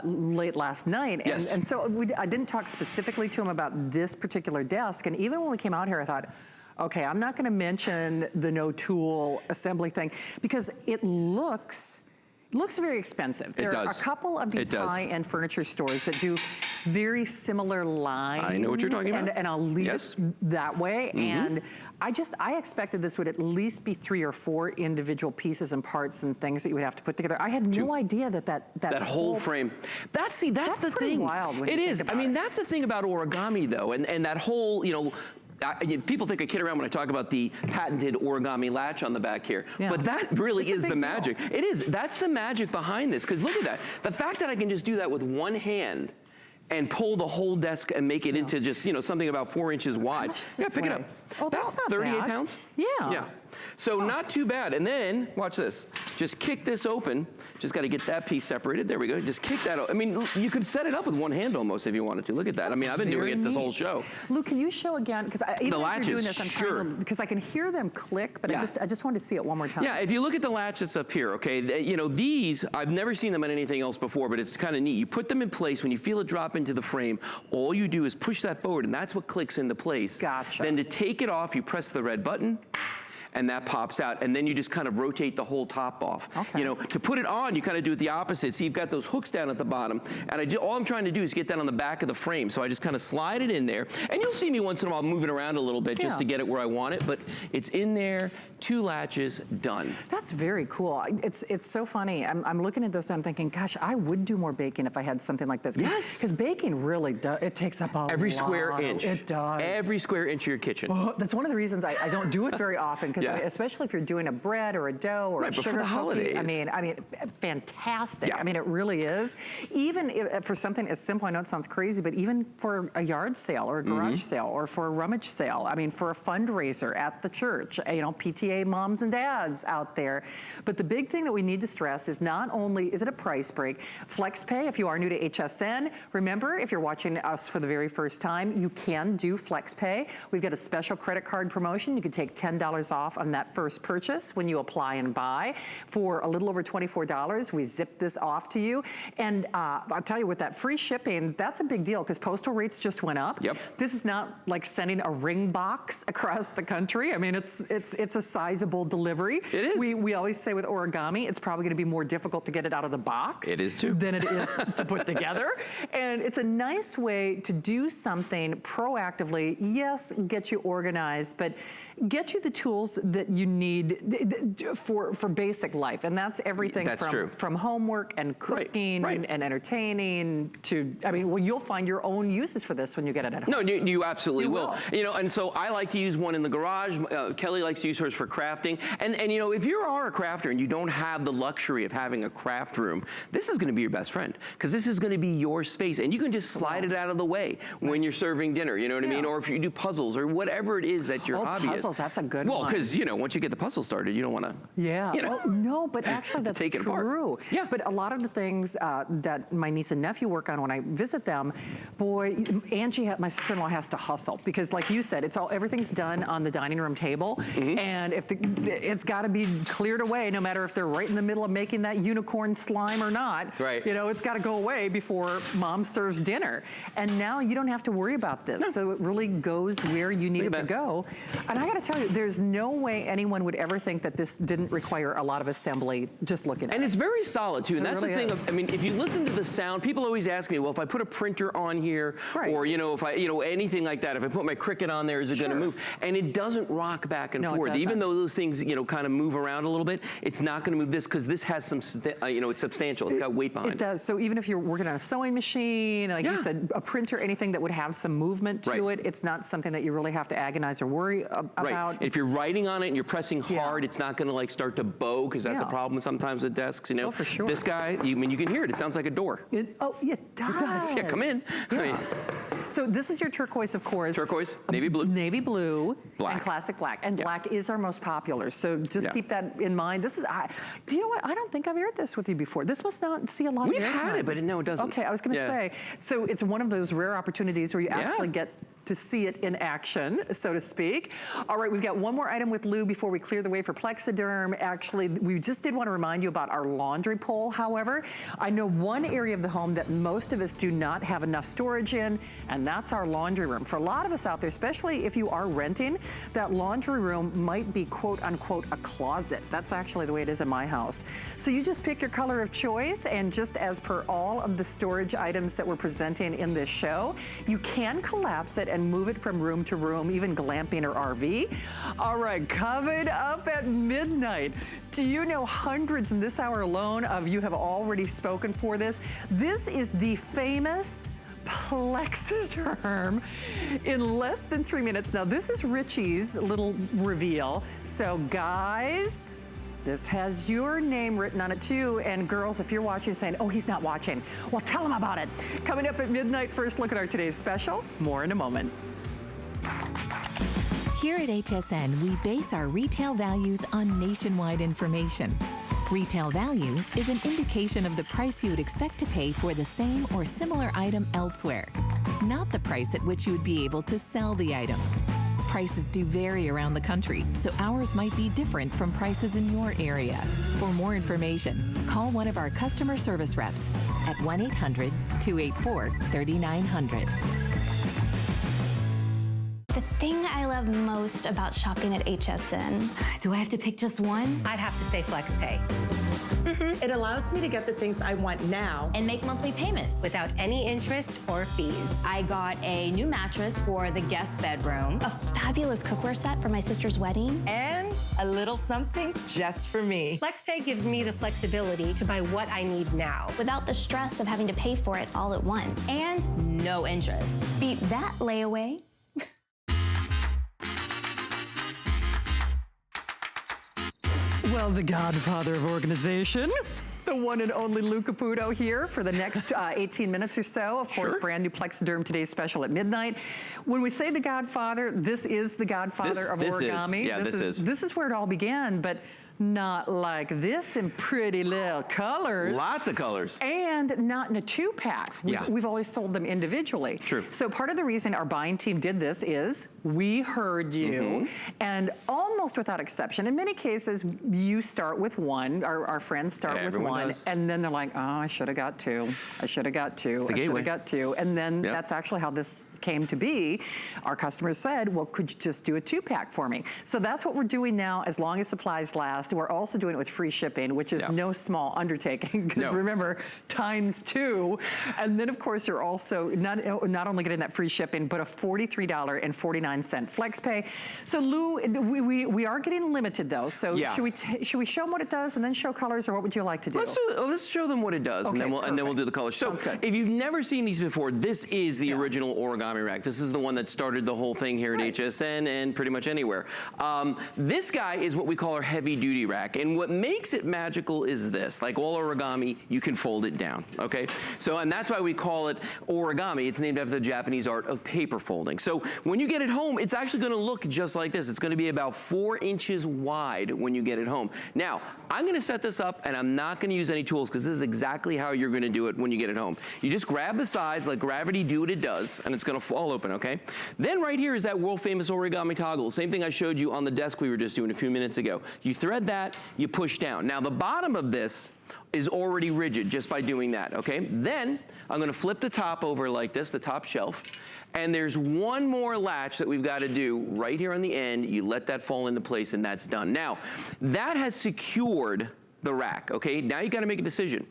late last night. And so I didn't talk specifically to him about this particular desk. And even when we came out here, I thought, okay, I'm not going to mention the no tool assembly thing because it looks very expensive. There are a couple of these high-end furniture stores that do very similar lines. I know what you're talking about. And I'll leave it that way. And I expected this would at least be 3 or 4 individual pieces and parts and things that you would have to put together. I had no idea that whole frame. That's the thing. Wild when it you is. think about I mean, it. that's the thing about origami though, and that whole, you know, people think I kid around when I talk about the patented origami latch on the back here, but that really is the magic. It is. That's the magic behind this, because look at that. The fact that I can just do that with one hand and pull the whole desk and make it into just, you know, something about 4 inches wide. Yeah, pick it up. Oh, that's not 38 bad. pounds? Yeah. Yeah. So not too bad. And then, watch this. Just kick this open. Just got to get that piece separated. There we go. Just kick that out. I mean, you could set it up with one hand almost if you wanted to. Look at that. I mean, I've been doing it this whole show. Lou, can you show again? Because even the latches, as you're doing this, I'm trying to, because I can hear them click, but I just wanted to see it one more time. Yeah, if you look at the latch that's up here, okay, you know, these, I've never seen them on anything else before, but it's kind of neat. You put them in place. When you feel it drop into the frame, all you do is push that forward, and that's what clicks into place. Gotcha. Then to take it off, you press the red button, and that pops out, and then you just kind of rotate the whole top off. Okay. You know, to put it on, you kind of do it the opposite. So you've got those hooks down at the bottom, and all I'm trying to do is get that on the back of the frame. So I just kind of slide it in there, and you'll see me once in a while moving around a little bit just to get it where I want it, but it's in there, 2 latches, done. That's very cool. It's so funny. I'm looking at this and I'm thinking, gosh, I would do more baking if I had something like this. Yes. Because baking really does, it takes up every square inch. It does. Every square inch of your kitchen. Oh, that's one of the reasons I don't do it very often, because especially if you're doing a bread or a dough or a sugar for the holidays. I mean, fantastic. I mean, it really is. Even for something as simple, I know it sounds crazy, but even for a yard sale or a garage sale or for a rummage sale, I mean, for a fundraiser at the church, you know, PTA moms and dads out there. But the big thing that we need to stress is not only is it a price break, FlexPay, if you are new to HSN, remember, if you're watching us for the very first time, you can do FlexPay. We've got a special credit card promotion. You can take $10 off off on that first purchase when you apply and buy. For a little over $24, we zip this off to you. And I'll tell you, with that free shipping, that's a big deal because postal rates just went up. Yep. This is not like sending a ring box across the country. I mean, it's a sizable delivery. It is. We always say with origami, it's probably going to be more difficult to get it out of the box. It is too. Than it is to put together. And it's a nice way to do something proactively. Yes, get you organized, but get you the tools that you need for basic life. And that's everything from homework and cooking and entertaining to, I mean, well, you'll find your own uses for this when you get it at home. No, you absolutely will. You know, and so I like to use one in the garage. Kelly likes to use hers for crafting. And you know, if you are a crafter and you don't have the luxury of having a craft room, this is going to be your best friend because this is going to be your space and you can just slide it out of the way when you're serving dinner, you know what I mean? Or if you do puzzles or whatever it is that your hobby puzzles, is. That's a good one. Well, because, you know, once you get the puzzle started, you don't want to, you know. No, but actually that's take it apart. True. Yeah. But a lot of the things that my niece and nephew work on when I visit them, boy, Angie, my sister-in-law, has to hustle because, like you said, everything's done on the dining room table, and if it's got to be cleared away, no matter if they're right in the middle of making that unicorn slime or not. Right. You know, it's got to go away before mom serves dinner. And now you don't have to worry about this. No. So it really goes where you need it to go. And I got to tell you, there's no way anyone would ever think that this didn't require a lot of assembly just looking at it. And it's very solid too. And that's really the thing. I mean, if you listen to the sound, people always ask me, well, if I put a printer on here or, you know, if I, you know, anything like that, if I put my Cricut on there, is it going to move? And it doesn't rock back and forth. Even though those things, you know, kind of move around a little bit, it's not going to move this because this has some, you know, it's substantial. It's got weight behind it. It does. So even if you're working on a sewing machine, like you said, a printer, anything that would have some movement to it, it's not something that you really have to agonize or worry about. If you're writing on it and you're pressing hard, it's not going to like start to bow because that's a problem sometimes with desks, you know. Oh, for sure. This guy, I mean, you can hear it. It sounds like a door. It does. It does. Yeah, come in. Yeah. I mean, so this is your turquoise, of course. Turquoise, navy blue. Navy blue. Black. And classic black. And black is our most popular. So just keep that in mind. This is, you know what? I don't think I've aired this with you before. This must not see a lot of We've had it, but no, it doesn't. Okay, I was going to say. So it's one of those rare opportunities where you actually get to see it in action, so to speak. All right, we've got one more item with Lou before we clear the way for Plexiderm. Actually, we just did want to remind you about our laundry pole, however. I know one area of the home that most of us do not have enough storage in, and that's our laundry room. For a lot of us out there, especially if you are renting, that laundry room might be quote unquote a closet. That's actually the way it is in my house. So you just pick your color of choice, and just as per all of the storage items that we're presenting in this show, you can collapse it and move it from room to room, even glamping or RV. All right, coming up at midnight. Do you know hundreds in this hour alone of you have already spoken for this? This is the famous Plexiderm in less than 3 minutes. Now, this is Richie's little reveal. So guys, this has your name written on it too. And girls, if you're watching saying, oh, he's not watching, well, tell him about it. Coming up at midnight, first look at our today's special. More in a moment. Here at HSN, we base our retail values on nationwide information. Retail value is an indication of the price you would expect to pay for the same or similar item elsewhere, not the price at which you would be able to sell the item. Prices do vary around the country, so ours might be different from prices in your area. For more information, call one of our customer service reps at 1-800-284-3900. The thing I love most about shopping at HSN. Do I have to pick just one? I'd have to say FlexPay. It allows me to get the things I want now And make monthly payments without any interest or fees. I got a new mattress for the guest bedroom. A fabulous cookware set for my sister's wedding. And a little something just for me. FlexPay gives me the flexibility to buy what I need now. Without the stress of having to pay for it all at once. And no interest. Beat that layaway. Well, the godfather of organization, the one and only Lou Caputo here for the next 18 minutes or so. Of course, brand new Plexiderm Today's Special at midnight. When we say the godfather, this is the godfather of origami. This is where it all began, but not like this in pretty little colors. Lots of colors. And not in a 2-pack. We've always sold them individually. True. So part of the reason our buying team did this is we heard you, and almost without exception, in many cases, you start with one, our friends start with one, and then they're like, oh, I should have got two. I should have got two. I should have got two. And then that's actually how this came to be. Our customers said, well, could you just do a 2-pack for me? So that's what we're doing now, as long as supplies last. We're also doing it with free shipping, which is no small undertaking, because remember, ×2. And then, of course, you're also not only getting that free shipping, but a $43.49 flex pay. So Lou, we are getting limited though. So should we show them what it does and then show colors, or what would you like to do? Let's show them what it does, and then we'll do the colors. So if you've never seen these before, this is the original origami rack. This is the one that started the whole thing here at HSN and pretty much anywhere. This guy is what we call our heavy duty rack, and what makes it magical is this. Like all origami, you can fold it down, okay? So, and that's why we call it origami. It's named after the Japanese art of paper folding. So when you get it home, it's actually gonna look just like this. It's gonna be about 4 inches wide when you get it home. Now, I'm gonna set this up, and I'm not gonna use any tools, because this is exactly how you're gonna do it when you get it home. You just grab the sides, let gravity do what it does, and it's gonna fall open, okay? Then right here is that world famous origami toggle. Same thing I showed you on the desk we were just doing a few minutes ago. You thread that, you push down. Now the bottom of this is already rigid just by doing that, okay? Then I'm gonna flip the top over like this, the top shelf, and there's one more latch that we've got to do right here on the end. You let that fall into place, and that's done. Now, that has secured the rack, okay? Now you got to make a decision.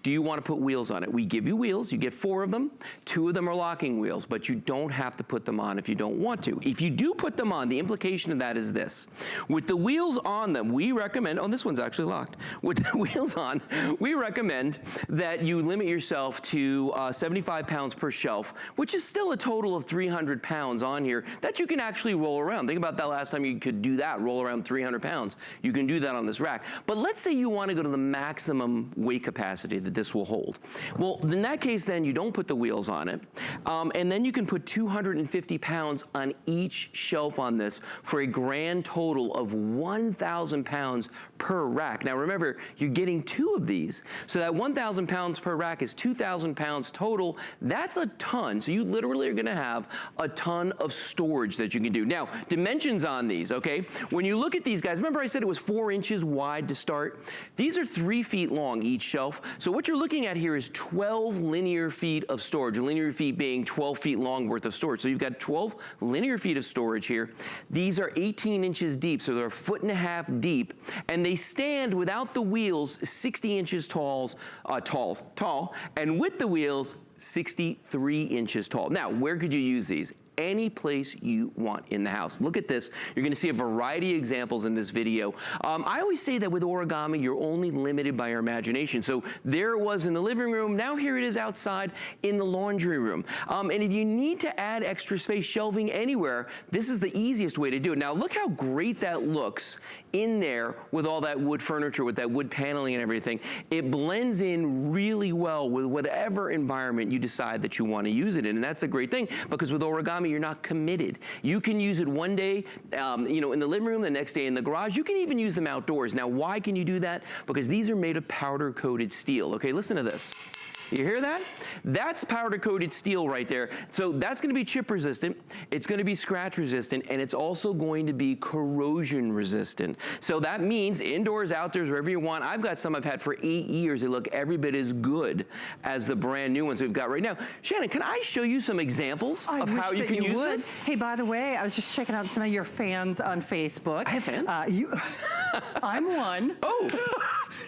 Do you want to put wheels on it? We give you wheels, you get 4 of them. 2 of them are locking wheels, but you don't have to put them on if you don't want to. If you do put them on, the implication of that is this. With the wheels on them, we recommend, oh, this one's actually locked. With the wheels on, we recommend that you limit yourself to 75 pounds per shelf, which is still a total of 300 pounds on here that you can actually roll around. Think about that last time you could do that, roll around 300 pounds. You can do that on this rack. But let's say you want to go to the maximum weight capacity that this will hold. Well, in that case, then you don't put the wheels on it, and then you can put 250 pounds on each shelf on this for a grand total of 1,000 pounds per rack. Now remember, you're getting 2 of these, so that 1,000 pounds per rack is 2,000 pounds total. That's a ton, so you literally are gonna have a ton of storage that you can do. Now, dimensions on these, okay? When you look at these guys, remember I said it was 4 inches wide to start? These are 3 feet long each shelf, so what you're looking at here is 12 linear feet of storage, linear feet being 12 feet long worth of storage. So you've got 12 linear feet of storage here. These are 18 inches deep, so they're 1.5 feet deep, and they stand without the wheels 60 inches tall, and with the wheels 63 inches tall. Now, where could you use these? Any place you want in the house. Look at this. You're gonna see a variety of examples in this video. I always say that with origami, you're only limited by your imagination. So there it was in the living room. Now here it is outside in the laundry room. And if you need to add extra space, shelving anywhere, this is the easiest way to do it. Now look how great that looks in there with all that wood furniture, with that wood paneling and everything. It blends in really well with whatever environment you decide that you want to use it in. And that's the great thing, because with origami, you're not committed. You can use it one day, you know, in the living room, the next day in the garage. You can even use them outdoors. Now, why can you do that? Because these are made of powder-coated steel. Okay, listen to this. You hear that? That's powder-coated steel right there. So that's gonna be chip resistant, it's gonna be scratch resistant, and it's also going to be corrosion resistant. So that means indoors, outdoors, wherever you want. I've got some I've had for 8 years. They look every bit as good as the brand new ones we've got right now. Shannon, can I show you some examples of how you can use this? Hey, by the way, I was just checking out some of your fans on Facebook. I have fans? I'm one. Oh.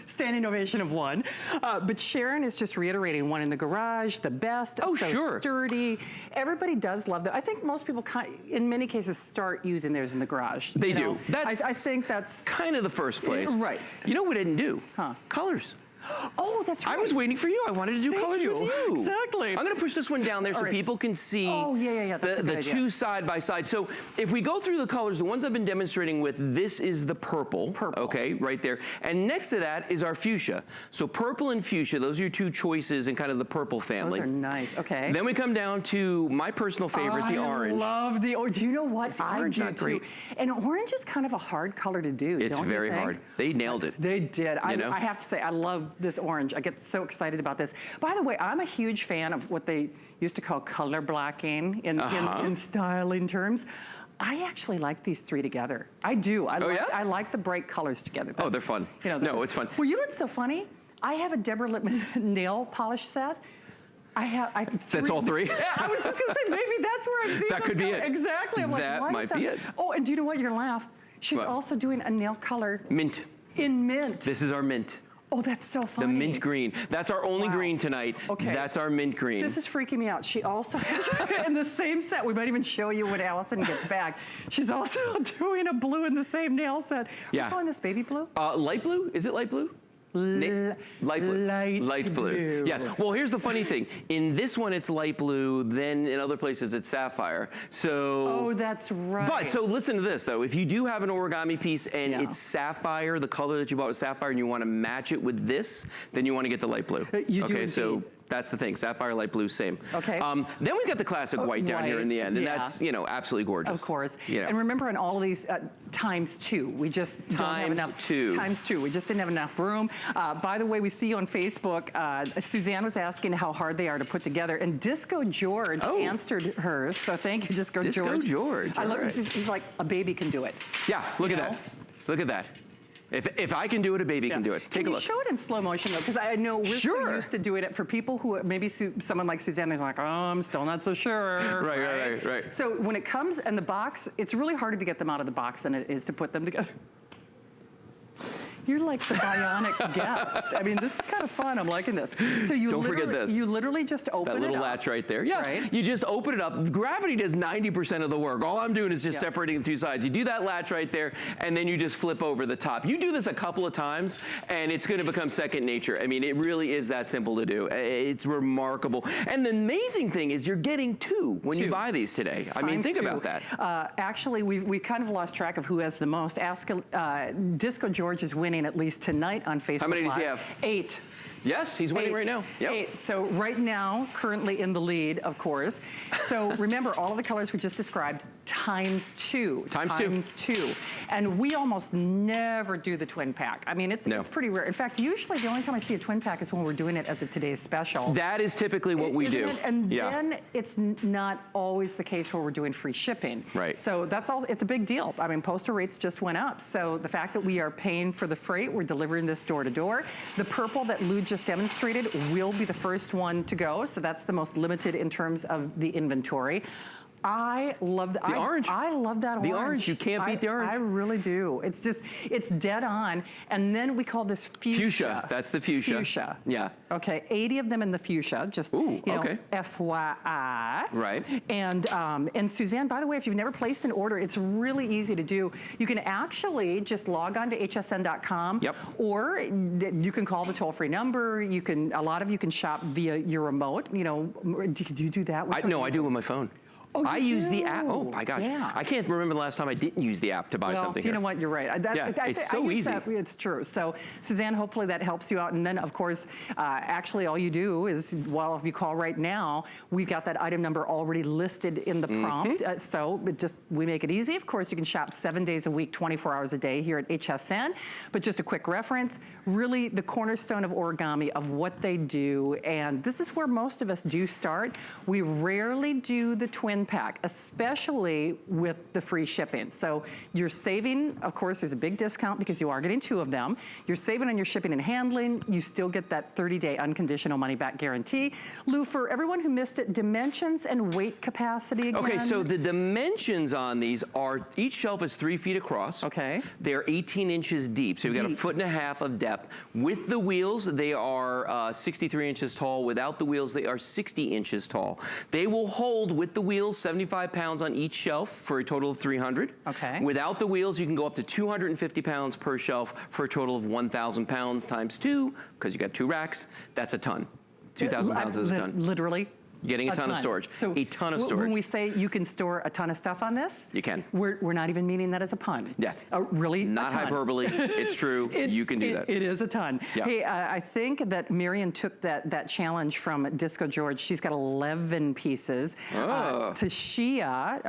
Standing ovation of one. But Sharon is just reiterating one in the garage, the best, oh, so sure. sturdy. Everybody does love that. I think most people, in many cases, start using theirs in the garage. They do. I think that's kind of the first place. Right. You know what we didn't do? Huh. Colors. Oh, that's right. I was waiting for you. I wanted to do colors with you. Exactly. I'm going to push this one down there so people can see That's a good the idea. two side by side. So if we go through the colors, the ones I've been demonstrating with, this is the purple. Okay, right there. And next to that is our fuchsia. So purple and fuchsia, those are your two choices in kind of the purple family. Those are nice. Okay. Then we come down to my personal favorite, the orange. I love the orange. Do you know what? Is the orange not great? And orange is kind of a hard color to do. It's don't you very think? hard. They nailed it. They did. You know? I have to say, I love this orange. I get so excited about this. By the way, I'm a huge fan of what they used to call color blocking in styling terms. I actually like these three together. I do. I like the bright colors together. Oh, they're fun. You know, no, it's fun. Well, you know what's so funny? I have a Deborah Lippmann nail polish set. That's all three? Yeah, I was just going to say, maybe that's where I'm seeing That could be it. Exactly. I'm like, that why might is that? be it. Oh, and do you know what? You're going to laugh. She's What? also doing a nail color. Mint. In mint. This is our mint. Oh, that's so funny. The mint green. That's our only green tonight. Okay. That's our mint green. This is freaking me out. She also has, in the same set, we might even show you when Allison gets back, she's also doing a blue in the same nail set. Yeah. Are you calling this baby blue? Light blue? Is it light blue? Light blue. Light blue. Yes. Well, here's the funny thing. In this one, it's light blue. Then in other places, it's sapphire. So. Oh, that's right. But so listen to this though. If you do have an origami piece and it's sapphire, the color that you bought was sapphire, and you want to match it with this, then you want to get the light blue. You do okay. So. indeed. That's the thing, sapphire, light blue, same. Okay. Then we've got the classic white down here in the end, and that's, you know, absolutely gorgeous. Of course. Yeah. And remember on all of these, times two. We just don't have enough. Times two. We just didn't have enough room. By the way, we see you on Facebook. Suzanne was asking how hard they are to put together, and Disco George answered hers. So thank you, Disco George. Disco George. I love this. He's like, a baby can do it. Yeah, look at that. Look at that. If I can do it, a baby can do it. Take a look. Can you show it in slow motion, though? Because I know we're so used to doing it for people who maybe someone like Suzanne is like, oh, I'm still not so sure. Right. So when it comes in the box, it's really harder to get them out of the box than it is to put them together. You're like the bionic guest. I mean, this is kind of fun. I'm liking this. So you Don't forget this. You literally just open it up. That little latch right there. Yeah. Right? You just open it up. Gravity does 90% of the work. All I'm doing is just separating the two sides. You do that latch right there, and then you just flip over the top. You do this a couple of times, and it's going to become second nature. I mean, it really is that simple to do. It's remarkable. And the amazing thing is you're getting two when you buy these today. I mean, think about that. Actually, we kind of lost track of who has the most. Disco George is winning at least tonight on Facebook. How many does he Live. have? 8. Yes, he's winning right now. Yep. 8. So right now, currently in the lead, of course. So remember, all of the colors we just described, times 2. Times two. And we almost never do the twin pack. I mean, it's pretty rare. In fact, usually the only time I see a twin pack is when we're doing it as a today's special. That is typically what we do. And then it's not always the case where we're doing free shipping. Right. So that's all. It's a big deal. I mean, postal rates just went up. So the fact that we are paying for the freight, we're delivering this door to door. The purple that Lou just demonstrated will be the first one to go. So that's the most limited in terms of the inventory. I love the orange. I love that orange. The orange, you can't beat the orange. I really do. It's just, it's dead on. And then we call this fuchsia. Fuchsia, that's the fuchsia. Fuchsia. Yeah. Okay, 80 of them in the fuchsia, just, you know, FYI. Right. And Suzanne, by the way, if you've never placed an order, it's really easy to do. You can actually just log on to hsn.com. Yep. Or you can call the toll-free number. You can, a lot of you can shop via your remote. You know, do you do that? No, I do it with my phone. Oh, I use the app. Oh my gosh. Yeah. I can't remember the last time I didn't use the app to buy something you know what? You're right. It's so easy. It's true. So, Suzanne, hopefully that helps you out. And then, of course, actually all you do is, well, if you call right now, we've got that item number already listed in the prompt. So we make it easy. Of course, you can shop 7 days a week, 24 hours a day here at HSN. But just a quick reference, really the cornerstone of origami, of what they do. And this is where most of us do start. We rarely do the twin pack, especially with the free shipping. So you're saving, of course, there's a big discount because you are getting 2 of them. You're saving on your shipping and handling. You still get that 30-day unconditional money-back guarantee. Lou, for everyone who missed it, dimensions and weight capacity again? Okay, so the dimensions on these are, each shelf is 3 feet across. Okay. They're 18 inches deep, so you've got 1.5 feet of depth. With the wheels, they are 63 inches tall. Without the wheels, they are 60 inches tall. They will hold, with the wheels wheels, 75 pounds on each shelf for a total of 300. Okay. Without the wheels, you can go up to 250 pounds per shelf for a total of 1,000 pounds times 2, because you got 2 racks. That's a ton. 2,000 pounds is a ton. Literally. Getting a ton of storage. So a ton of storage. When we say you can store a ton of stuff on this, you can. We're not even meaning that as a pun. Yeah. Really, not hyperbole. It's true. You can do that. It is a ton. Yeah. Hey, I think that Marion took that challenge from Disco George. She's got 11 pieces. Tashia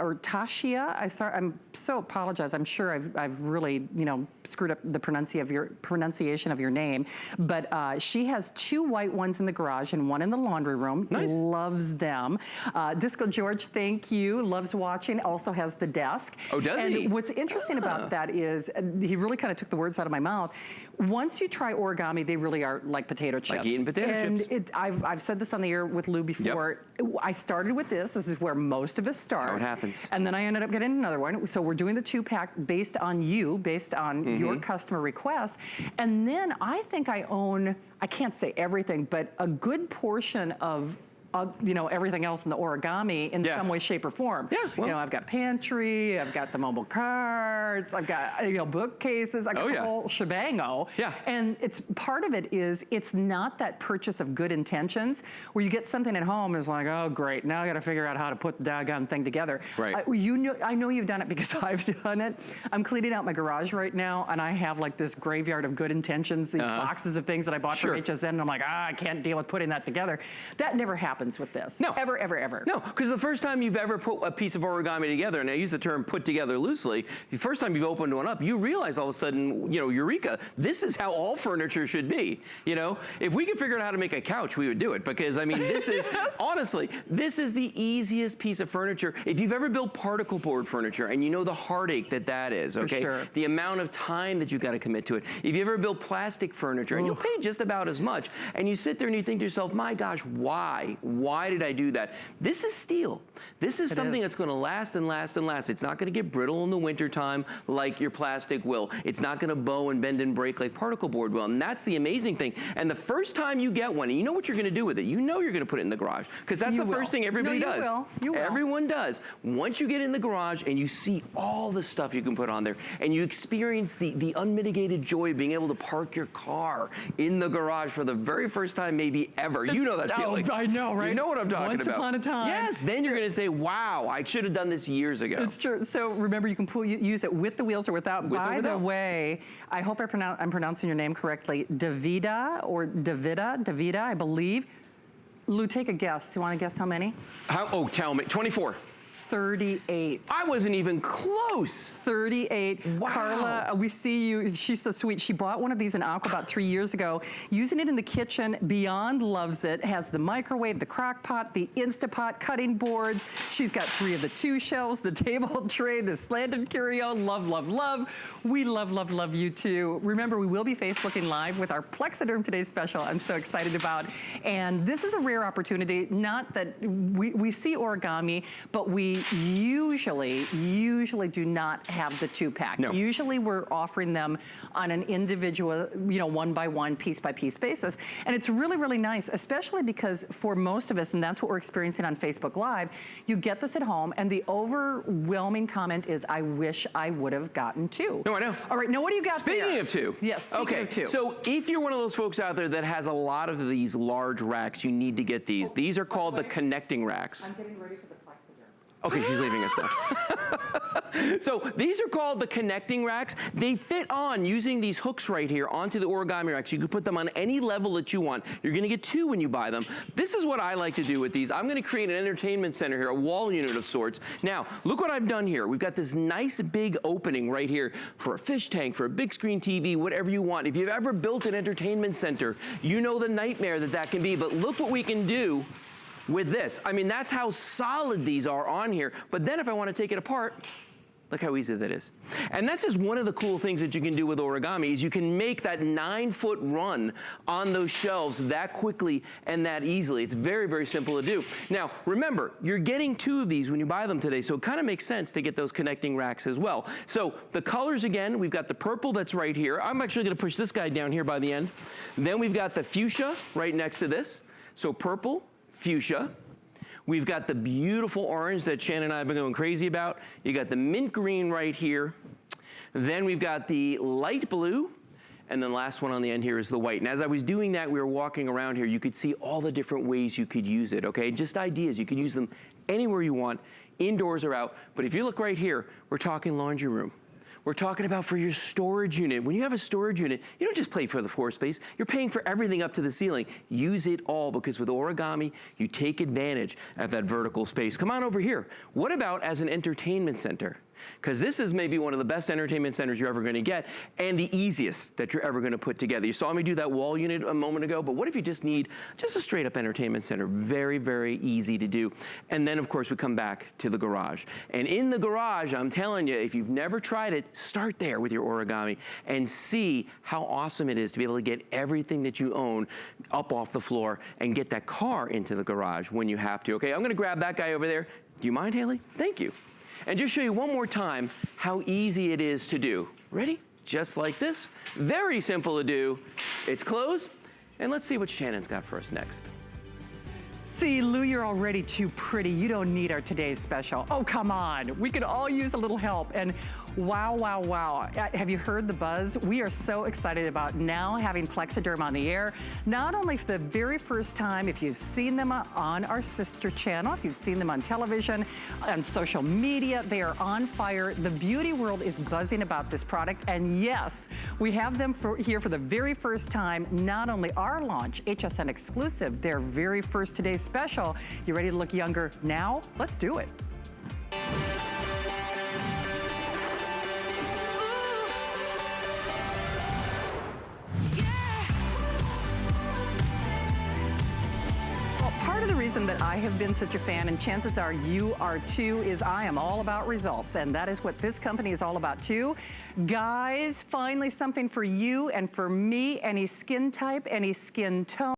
I'm so apologize. I'm sure I've really screwed up the pronunciation of your name, but she has 2 white ones in the garage and 1 in the laundry room. Nice. Loves them. Disco George, thank you. Loves watching. Also has the desk. Oh, does he? And what's interesting about that is he really kind of took the words out of my mouth. Once you try origami, they really are like potato chips. Like eating potato chips. I've said this on the air with Lou before. Yep. I started with this. This is where most of us start. That's how it happens. And then I ended up getting another one. So we're doing the 2-pack based on your customer requests. And then I think I own, I can't say everything, but a good portion of everything else in the origami in some way, shape, or form. Yeah, well. I've got pantry, I've got the mobile carts, I've got bookcases, I've got the whole shebango. Yeah. And part of it is it's not that purchase of good intentions where you get something at home and it's like, oh great, now I got to figure out how to put the doggone thing together. Right. I know you've done it because I've done it. I'm cleaning out my garage right now and I have like this graveyard of good intentions, these boxes of things that I bought from HSN, and I'm like, I can't deal with putting that together. That never happens with this. No. Ever, ever, ever. No, because the first time you've ever put a piece of origami together, and I use the term put together loosely, the first time you've opened one up, you realize all of a sudden, eureka, this is how all furniture should be. If we could figure out how to make a couch, we would do it, because I mean, this is, honestly, this is the easiest piece of furniture. If you've ever built particle board furniture, and you know the heartache that is, okay? For sure. The amount of time that you've got to commit to it. If you ever built plastic furniture, and you'll pay just about as much, and you sit there and you think to yourself, my gosh, why? Why did I do that? This is steel. This is something that's going to last and last and last. It's not going to get brittle in the wintertime like your plastic will. It's not going to bow and bend and break like particle board will. And that's the amazing thing. And the first time you get one, and you know what you're going to do with it. You know you're going to put it in the garage, because that's the first thing everybody does. You will. Everyone does. Once you get in the garage and you see all the stuff you can put on there, and you experience the unmitigated joy of being able to park your car in the garage for the very first time maybe ever. You know that feeling. I know, right? You know what I'm talking about. Once upon a time. Yes, then you're going to say, wow, I should have done this years ago. It's true. So remember, you can use it with the wheels or without. By the way, I hope I'm pronouncing your name correctly. Davida, I believe. Lou, take a guess. You want to guess how many? Tell me. 24. 38. I wasn't even close. 38. Wow. Carla, we see you. She's so sweet. She bought one of these in Aqua about 3 years ago, using it in the kitchen. Beyond loves it. Has the microwave, the crock pot, the Instapot, cutting boards. She's got 3 of the 2 shelves, the table tray, the slanted curio. Love, love, love. We love, love, love you too. Remember, we will be Facebooking Live with our Plexiderm Today special. I'm so excited about. And this is a rare opportunity. Not that we see origami, but we usually do not have the 2-pack. No. Usually we're offering them on an individual, one by one, piece by piece basis. And it's really, really nice, especially because for most of us, and that's what we're experiencing on Facebook Live, you get this at home and the overwhelming comment is, I wish I would have gotten 2. No, I know. All right, now what do you got there? Speaking of 2. Yes, speaking of 2. So if you're one of those folks out there that has a lot of these large racks, you need to get these. These are called the connecting racks. I'm getting ready for the Plexiderm. Okay, she's leaving us now. So these are called the connecting racks. They fit on using these hooks right here onto the origami racks. You can put them on any level that you want. You're gonna get 2 when you buy them. This is what I like to do with these. I'm gonna create an entertainment center here, a wall unit of sorts. Now, look what I've done here. We've got this nice big opening right here for a fish tank, for a big screen TV, whatever you want. If you've ever built an entertainment center, you know the nightmare that can be, but look what we can do with this. I mean, that's how solid these are on here. But then if I want to take it apart, look how easy that is. And that's just one of the cool things that you can do with origami is you can make that 9-foot run on those shelves that quickly and that easily. It's very, very simple to do. Now, remember, you're getting 2 of these when you buy them today, so it kind of makes sense to get those connecting racks as well. So the colors, again, we've got the purple that's right here. I'm actually going to push this guy down here by the end. Then we've got the fuchsia right next to this. So purple, fuchsia. We've got the beautiful orange that Shannon and I have been going crazy about. You got the mint green right here. Then we've got the light blue. And then the last one on the end here is the white. And as I was doing that, we were walking around here, you could see all the different ways you could use it, okay? Just ideas. You could use them anywhere you want, indoors or out. But if you look right here, we're talking laundry room. We're talking about for your storage unit. When you have a storage unit, you don't just pay for the floor space, you're paying for everything up to the ceiling. Use it all, because with origami, you take advantage of that vertical space. Come on over here. What about as an entertainment center? Because this is maybe one of the best entertainment centers you're ever going to get, and the easiest that you're ever going to put together. You saw me do that wall unit a moment ago, but what if you just need just a straight up entertainment center? Very, very easy to do. And then of course we come back to the garage. And in the garage, I'm telling you, if you've never tried it, start there with your origami and see how awesome it is to be able to get everything that you own up off the floor and get that car into the garage when you have to. Okay, I'm going to grab that guy over there. Do you mind, Haley? Thank you. And just show you one more time how easy it is to do. Ready? Just like this. Very simple to do. It's closed. And let's see what Shannon's got for us next. See, Lou, you're already too pretty. You don't need our today's special. Oh, come on. We could all use a little help. And wow, wow, wow. Have you heard the buzz? We are so excited about now having Plexiderm on the air. Not only for the very first time, if you've seen them on our sister channel, if you've seen them on television, on social media, they are on fire. The beauty world is buzzing about this product. And yes, we have them here for the very first time. Not only our launch, HSN exclusive, their very first today's special. You ready to look younger now? Let's do it. Part of the reason that I have been such a fan, and chances are you are too, is I am all about results, and that is what this company is all about too. Guys, finally something for you and for me, any skin type, any skin tone.